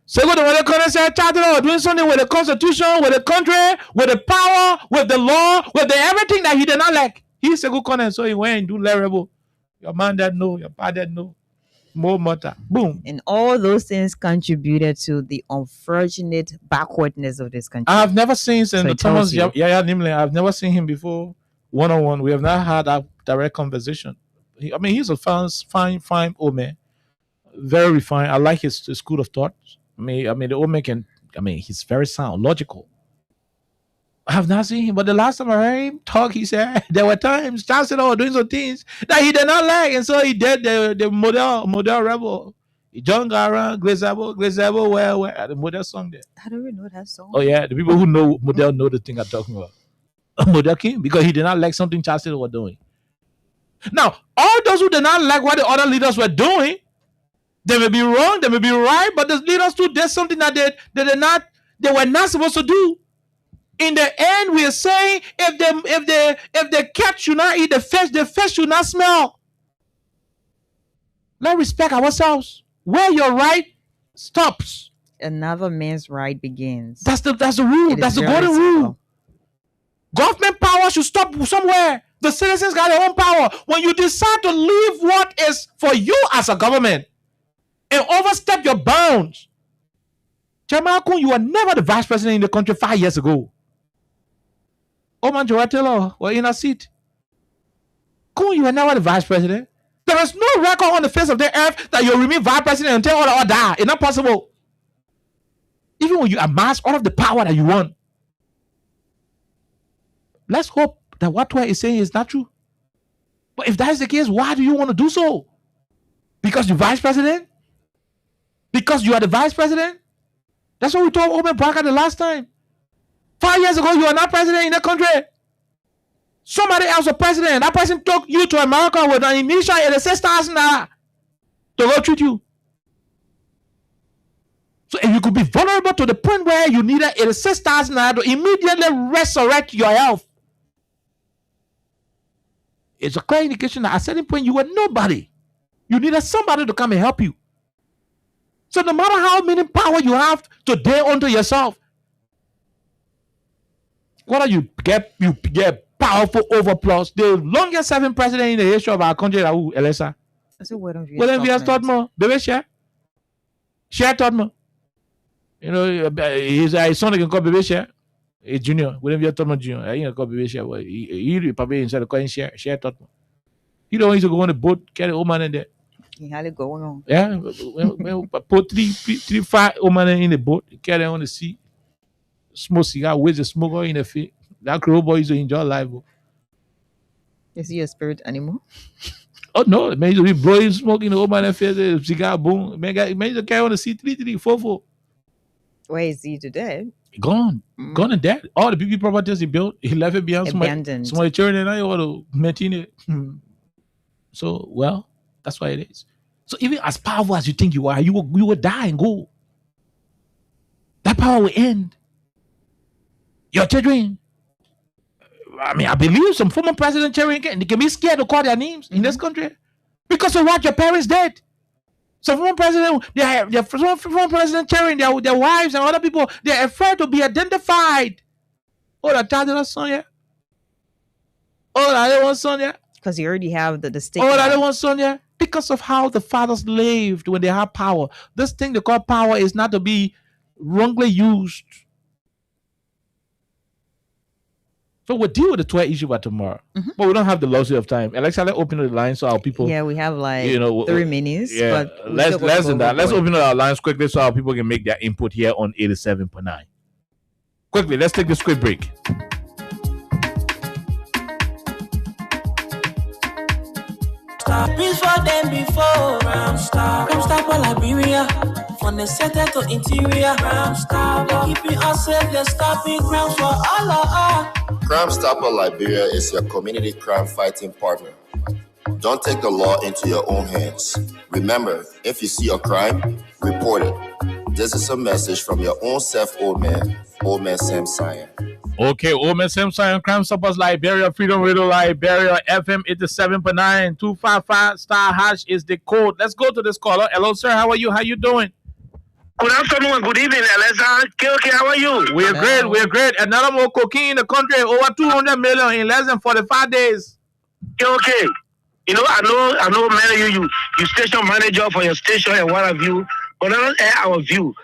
Sego the Wande Corner said chatting or doing something with the constitution, with the country, with the power, with the law, with the everything that he did not like. He's a good corner, so he went and do Larry. Your man that know, your father that know. More matter. Boom. And all those things contributed to the unfortunate backwardness of this country. I have never seen Senator Thomas Yaya Nimlin. I've never seen him before one-on-one. We have not had a direct conversation. He's a fine old man. Very refined. I like his school of thought. The old man he's very sound, logical. I have not seen him, but the last time I heard him talk, he said there were times Chancellor was doing some things that he did not like, and so he did the model rebel. John Garang, Glazabo, where the model song there. How do we know that song? Oh yeah, the people who know model know the thing I'm talking about. Model King, because he did not like something Chancellor was doing. Now, all those who did not like what the other leaders were doing, they may be wrong, they may be right, but the leaders too did something that they were not supposed to do. In the end, we are saying if the cat should not eat the fish should not smell. Let's respect ourselves. Where your right stops, another man's right begins. That's the rule. That's the golden rule. Government power should stop somewhere. The citizens got their own power. When you decide to leave what is for you as a government and overstep your bounds, Chairman Akun, you were never the vice president in the country 5 years ago. Oman Joa Taylor were in a seat. Kun, you were never the vice president. There is no record on the face of the earth that you remain vice president until all die. It's not possible. Even when you amass all of the power that you want. Let's hope that what Twa is saying is not true. But if that is the case, why do you want to do so? Because you're vice president? Because you are the vice president? That's what we told Omen Parker the last time. 5 years ago, you are not president in the country. Somebody else was president. That person took you to America with an initial $86,000 to go treat you. So if you could be vulnerable to the point where you needed $86,000 to immediately resurrect your health, it's a clear indication that at a certain point you were nobody. You needed somebody to come and help you. So no matter how many power you have today unto yourself, whether you get powerful overplus, the longest serving president in the history of our country, Raul Elisa. So William V.S. Todman, baby Share Todman. You know, his son can call baby Share. A junior, William V.S. Todman Jr. I ain't call baby Share. He probably instead of calling Share Todman. He don't used to go on the boat, carry old man in there. He had it going on. Yeah, put three, 5 old man in the boat, carry on the sea. Smoke cigar, with the smoker in the face. That crow boy used to enjoy life. Is he a spirit animal? Oh no, man used to be blowing smoke in the old man's face, cigar boom. Man used to carry on the sea 344. Where is he today? Gone and dead. All the big properties he built, he left it behind. Abandoned. Somebody children and I ought to maintain it. So, well, that's why it is. So even as powerful as you think you are, you will die and go. That power will end. Your children. I mean, I believe some former president children they can be scared to call their names in this country because of what your parents did. Some former president, their former president children, their wives and other people, they're afraid to be identified. Oh, that child son, yeah. Oh, that one son, yeah. Because you already have the stigma. Oh, that one son, yeah. Because of how the fathers lived when they had power. This thing they call power is not to be wrongly used. So we'll deal with the 12 issue by tomorrow. But we don't have the luxury of time. Alexa, let's open the lines so our people. Yeah, we have like 3 minutes. Yeah, but less than that. Let's open our lines quickly so our people can make their input here on 87.9. Quickly, let's take this quick break. Peace for them before Ramstar for Liberia. From the center to interior Ramstar, keeping us safe, they're stopping crimes for all of us. Crime Stopper Liberia is your community crime fighting partner. Don't take the law into your own hands. Remember, if you see a crime, report it. This is a message from your own self, Old Man Sam Sion. Okay, Old Man Sam Sion, Crime Stoppers Liberia, Freedom Radio Liberia, FM 87.9, 255 star hash is the code. Let's go to this caller. Hello, sir. How are you? How you doing? Good afternoon and good evening, Alexa. Okay, how are you? We're great. We're great. Another more cocaine in the country, over 200 million in less than 45 days. Okay. You know, I know many of you station manager for your station and what have you, but I don't air our view.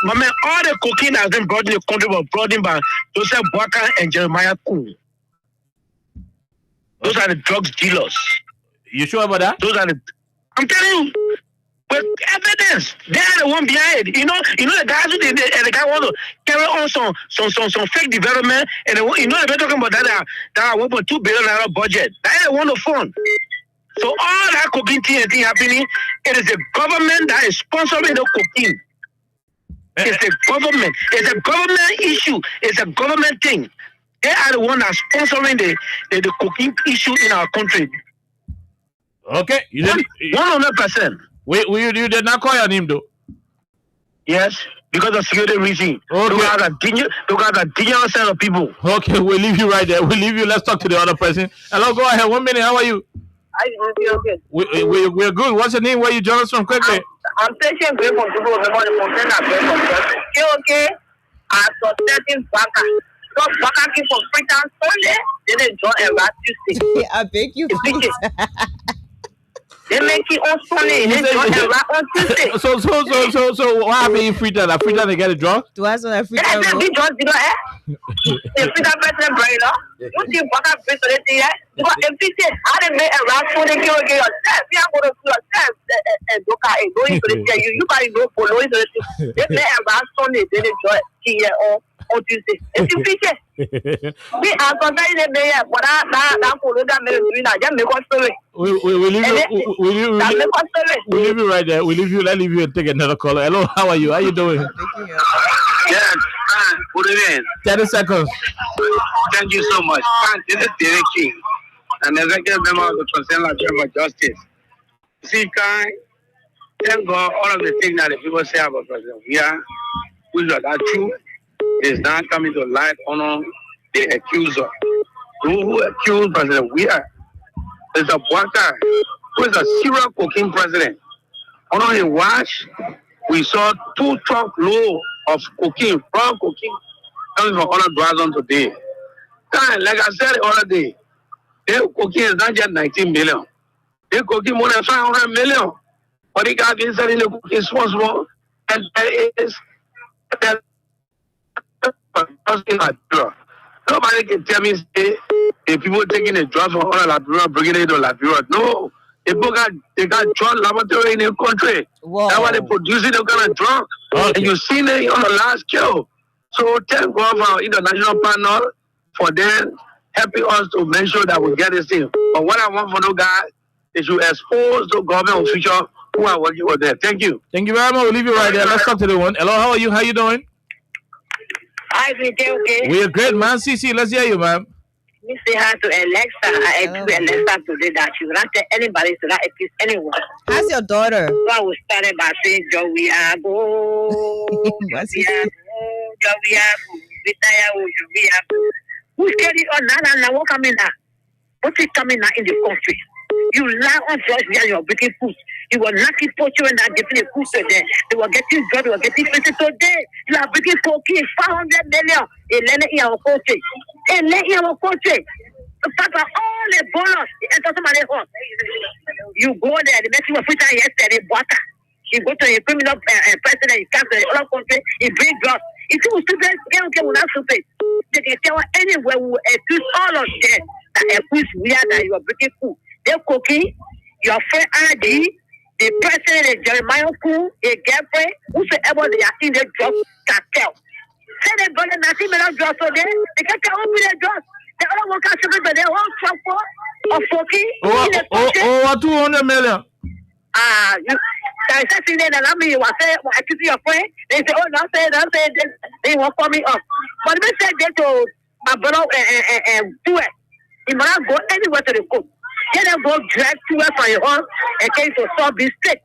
But man, all the cocaine has been brought in the country was brought in by Joseph Boaka and Jeremiah Kuhn. Those are the drugs dealers. You sure about that? I'm telling you, with evidence, they are the one behind it. You know the guys who did it, and the guy want to carry on some fake development, and you know they're talking about that $1.2 billion budget. That is one of fun. So all that cocaine thing happening, it is the government that is sponsoring the cocaine. It's the government. It's a government issue. It's a government thing. They are the one that's sponsoring the cocaine issue in our country. Okay, you did 100%. Wait, you did not call your name though. Yes, because of security reason. Okay. Look at the dangerous set of people. Okay, we'll leave you right there. We'll leave you. Let's talk to the other person. Hello, go ahead. 1 minute. How are you? Okay. We're good. What's your name? Where you join us from? Quickly. I'm taking great control of the okay. I suspecting Baka. So Baka came from Freetown Sunday. They didn't join a rat Tuesday. I beg you, please. They make it on Sunday. They join a rat on Tuesday. So what happened in Freetown? Freetown they get a drug? Do I say Freetown? They just you know the Freetown president brain you see Baka face on it here. Because if he said how they make a rat so they can get yourself. You are going to do yourself and look at it. Going to the you probably know follow it. They make a rat Sunday. They join here on Tuesday. If you say we are sometimes they may but that follow that may do that. Just make us story. We'll leave you right there. Let's leave you and take another caller. Hello, how are you? How you doing? Yes, good evening. 30 seconds. Thank you so much. This is Derek King, an executive member of the Concerned Chamber of Justice. See, thank God all of the things that the people say about President Weah, which are true, is now coming to light on the accuser. Who accused President Weah is a Boaka, who is a serial cocaine president. On in Wash, we saw 2 truck load of cocaine, brown cocaine, coming from other Drazon today. Like I said the other day, their cocaine is not just 19 million. Their cocaine more than 500 million. But they got been selling the cocaine small, and there is nobody can tell me say the people taking the drugs from other Liberia, bringing it to Liberia. No. They got drug laboratory in the country. Whoa. That's why they producing the kind of drug. Okay. And you seen it on the last kill. So thank God for our international panel for them helping us to make sure that we get this thing. But what I want for those guys is to expose the government officials who are working with them. Thank you. Thank you very much. We'll leave you right there. Let's talk to the one. Hello, how are you? How you doing? Hi, okay. We're great, man. CC, let's hear you, man. me say hi to Alexa. I agree Alexa today that she will not tell anybody to not accuse anyone. How's your daughter? So I will start by saying, Joey Abo. What's he saying? Joey Abo. Joey Abo. Who's getting on now? What coming now? What is coming now in the country? You lie on drugs where you're breaking food. You were lucky for children that getting a food today. They were getting drugs, they were getting food today. You are breaking 500 million. In our country. In our country. Papa, all the bonus, enter somebody home. You go there, the next thing was put yesterday, water. You go to a criminal president, you come to the other country, you bring drugs. If you will stupid, okay, we're not stupid. They can tell anywhere we will accuse all of them that accuse we are that you are breaking food. They're cooking, your friend ID, the president, Jeremiah Ku, a girlfriend, whosoever they are in the drug cartel. Say they burn nothing but drugs so they can tell who the drugs. The other one can't show but they won't support of cooking. Over 200 million. I said, and you want to say, I see your friend. They say, oh, don't say this. They won't call me up. But they said they to my brother and do it. You might not go anywhere to the cook. Then they go drag to it for your own and case to solve this state.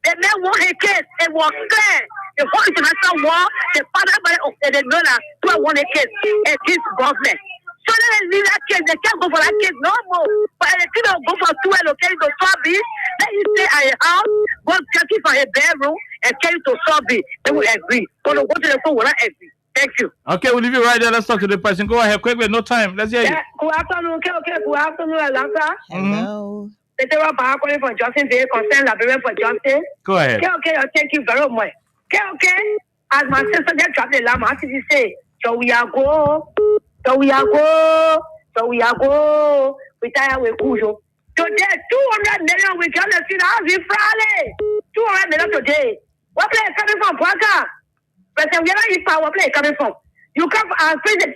The man won a case. It was clear. The whole international war, the father of the donor, who won a case against government. So they leave that case. They can't go for that case no more. But they can't go for 2 locations to solve it. Let you stay at your house, go check it for a bedroom, and carry to solve it. They will agree. So the go to the phone will not agree. Thank you. Okay, we'll leave you right there. Let's talk to the person. Go ahead quickly. No time. Let's hear you. Good afternoon. Okay. Good afternoon, Alaka. Hello. They were calling for Johnson. They concern Liberia for Johnson. Go ahead. Okay. Thank you very much. Okay. As my sister just dropped the lamb, how did you say? So we are go. Retire with Kujo. Today, 200 million we can see the house in Friday. 200 million today. What place coming from, Pwaka? President, where are you from? What place coming from? You come from President,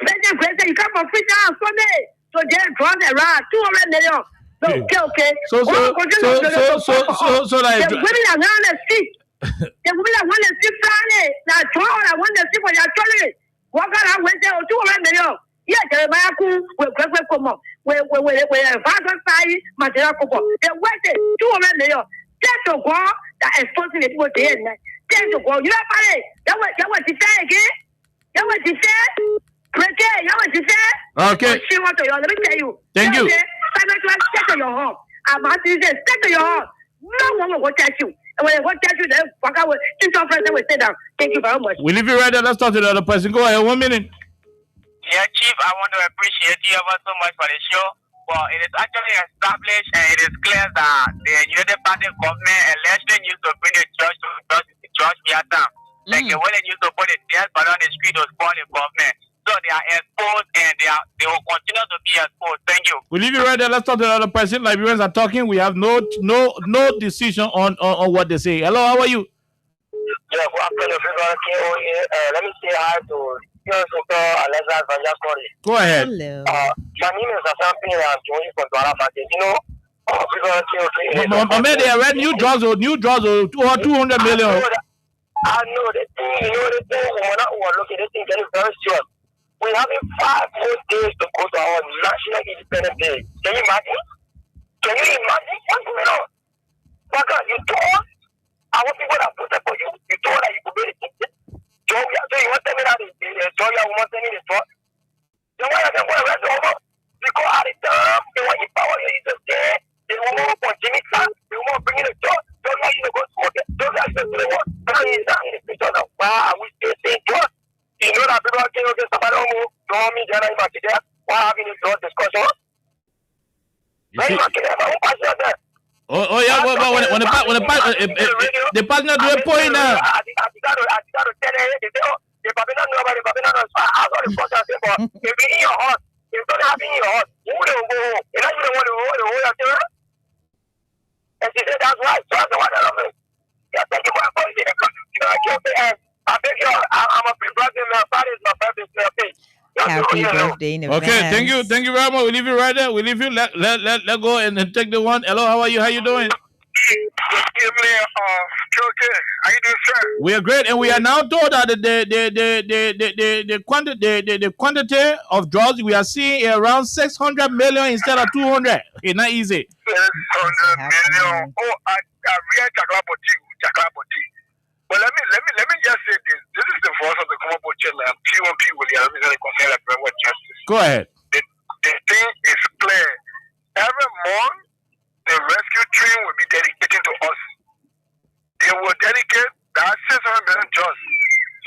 you come from Freedom on Sunday. Today, drawn around 200 million. No, okay. So like the women are on the street. The women are on the street Friday. Now, tomorrow I want to see for your children. What kind of Wednesday or 200 million? Yeah, Jeremiah Ku will come up. We're Father Sai, Material Copo. The Wednesday, 200 million. Take the war that is forcing the people to end. Take the war. You know, that what you say again? That what you say? That what you say? Okay. She wants to, let me tell you. Thank you. Stay to your home. I'm asking you, stay to your home. No one will touch you. And when they will touch you, they walk out with two friends will sit down. Thank you very much. We leave you right there. Let's talk to the other person. Go ahead. 1 minute. Yeah, Chief, I want to appreciate you ever so much for the show. Well, it is actually established and it is clear that the United Party government election used to bring the church to church Vietnam. Like the way they used to put the death on the street was called the government. So they are exposed and they will continue to be exposed. Thank you. We leave you right there. Let's talk to the other person. Liberians are talking. We have no decision on what they say. Hello, how are you? Yeah, good afternoon, let me say hi to Alexa Story. Go ahead. Hello. My name is Asampi and I'm joining from Duara. You know, I mean, they are new drugs or 200 million. I know the thing, we're not overlooking the thing that is very serious. We're having 5 more days to go to our National Independence Day. Can you imagine? What's going on? Because you told our people that voted for you, you told that you could be the Georgia, so you want to tell me that the Georgia woman telling the truth? They want to arrest the woman because at the time they want to empower you to stay. They want to Jimmy Clark, they want to bring in the church. Georgia is to go to work. Georgia is to the work. Now he's not in the picture of why we still saying church. You know that people are saying, okay, somebody don't want me to have today. Why having this discussion? You see? Oh yeah, but when the partner do a point now. I got to tell you, the Babylon nobody Babylon knows. I got to put that thing, but if it's in your heart, if it's not happening in your heart, who will go? You know you don't want to hold your and she said that's right. So I said, what I love it. Yeah, thank you for your voice. I beg you, I'm a pre-brother. My father is my birthday. Happy birthday in advance. Okay, thank you very much. We leave you right there. We leave you. Let go and take the one. Hello, how are you? How you doing? Give me okay. How you doing, sir? We are great, and we are now told that the quantity of drugs we are seeing is around 600 million instead of 200. It's not easy. 600 million. Oh, I read Chaklapoti. But let me just say this. This is the voice of the common butcher and P1P William concerned about justice. Go ahead. The thing is clear. Every month, the rescue team will be dedicated to us. They will dedicate that 600 million just.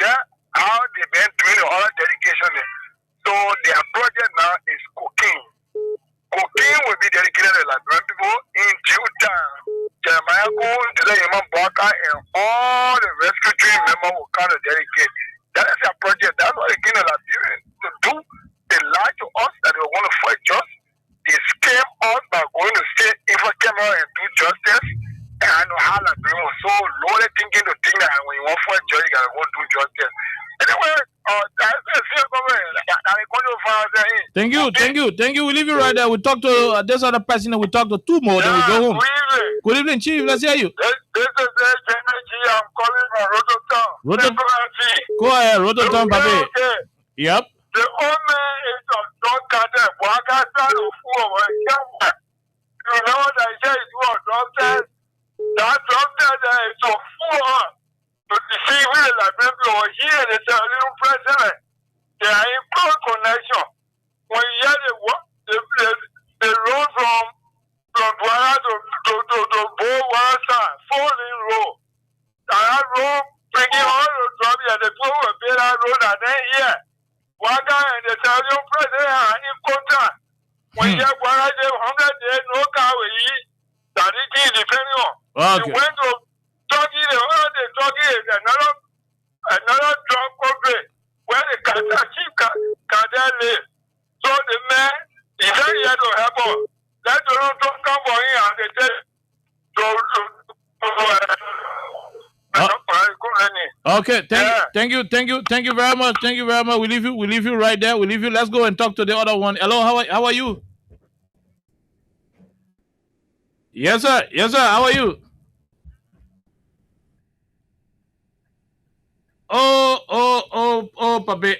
Yeah, how they've been doing the other dedication. So their project now is cocaine. Cocaine will be dedicated to Liberian people in due time. Jeremiah goes to the Imam Baka and all the rescue team members will come to dedicate. That is their project. That's what they give the Liberians to do. They lie to us that they want to fight just. They scam us by going to stay in for camera and do justice. And I know how Liberians was so loaded thinking to think that when you want to fight just, you gotta go do justice. Anyway, Thank you. We leave you right there. We talk to this other person and we talk to two more, then we go home. Good evening, Chief. Let's hear you. This is Energy. I'm calling from Rototown. Go ahead, Rototown, baby. Okay. Yep. The owner is a drug cartel. You know that he said it's what drug test. That drug test is so full. To deceive the Liberian people here, they say a little president. They are in close connection. When you hear the road from Douala to Bowasa, falling road. That road bringing all the trouble and the people will pay that road and then here. Waka and the Italian president are in contact. When you hear Waka say 100 days, no car will eat. That is depending on. Okay. You went to Turkey, is another drug company where the chief cartel live. So the man is not here to help us. Let the road come for him and they say Okay, thank you very much. We leave you right there. Let's go and talk to the other one. Hello, how are you? Yes, sir. How are you? Oh, Papi.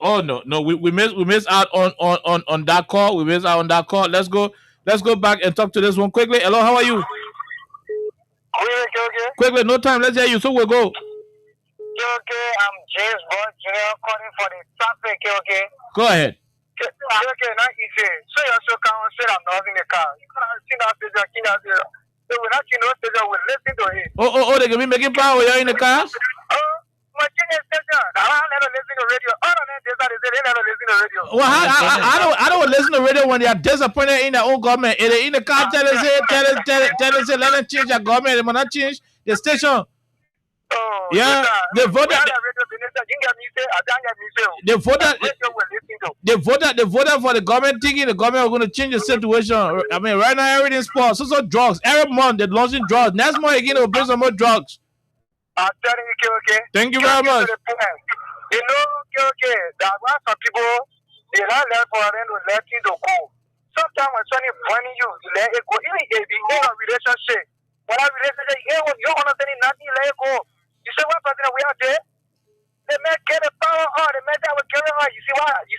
Oh no. We missed out on that call. We missed out on that call. Let's go back and talk to this one quickly. Hello, how are you? Okay. Quickly, no time. Let's hear you. So we'll go. Okay, I'm James Bond Jr. calling for the traffic. Okay. Go ahead. Okay, now easy. So you also come and say I'm not in the car. You can't see that picture. So we're not in no station. We listen to it. Oh, they can be making power. You're in the cars. My station. I never listen to radio. All of them they never listen to radio. Well, I don't listen to radio when they are disappointed in their own government. If they in the car, tell them say, let them change their government. They will not change the station. Oh, yeah, they voted. They voted for the government, thinking the government was going to change the situation. I mean, right now everything's false. So drugs. Every month they're launching drugs. Next month again they'll bring some more drugs. I'm telling you, okay. Thank you very much. You know, okay, there are some people they not let for them to let you go. Sometimes when someone funny you let it go. Even if you in a relationship, when a relationship, you want to say nothing, let it go. You say what person we are there? They may get the power on, they may have a carry on. You see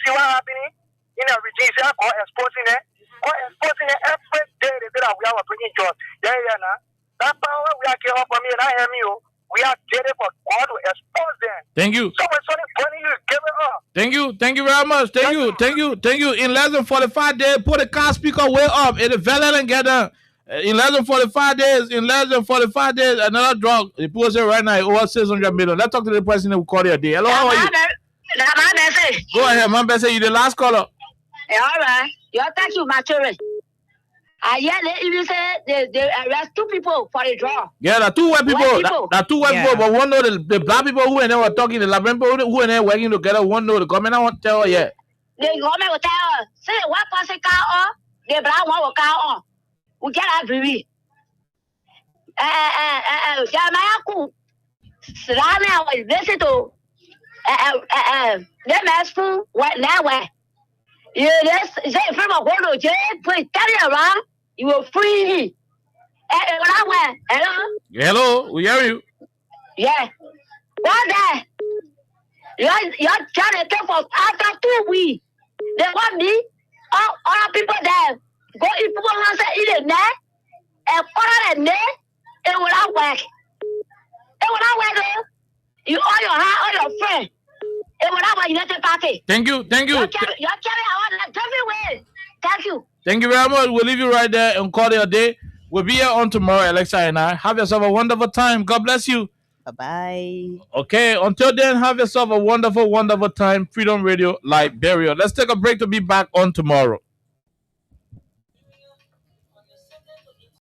what happening? In a regime, they are exposing it. Exposing it every day. They say that we are bringing jobs. Yeah, now. That power we are getting up on me and I am you. We are getting for God to expose them. Thank you. So when someone funny you, give it up. Thank you very much. Thank you. In less than 45 days, put the car speaker way up. It is valid and get done. In less than 45 days, another drug. The people say right now over 600 million. Let's talk to the person who called you a day. Hello, how are you? Go ahead, man. Say you the last caller. Yeah, all right. You thank you, my children. Yeah, they even say they arrest 2 people for the drug. Yeah, there are 2 white people. There are 2 white people, but one know the black people who and they were talking, the Liberian people who and they working together. One know the government. I won't tell her yet. The government will tell her, say one person car on, the black one will car on. We can't agree. Jamayaku. Srana will listen to them as fool what now way. You just say from a window, just put carry around, you will free. Hello? Hello, we hear you. Yeah. What there? You're trying to take for after 2 weeks. They want me, all people there, go if people want to eat it there, and put it in there, it will not work. It will not work. You all your heart, all your friends. It will not work. United Party. Thank you. You're carrying our everywhere. Thank you. Thank you very much. We'll leave you right there and call it a day. We'll be here on tomorrow, Alexa and I. Have yourself a wonderful time. God bless you. Bye-bye. Okay, until then, have yourself a wonderful, wonderful time. Freedom Radio Liberia. Let's take a break to be back on tomorrow.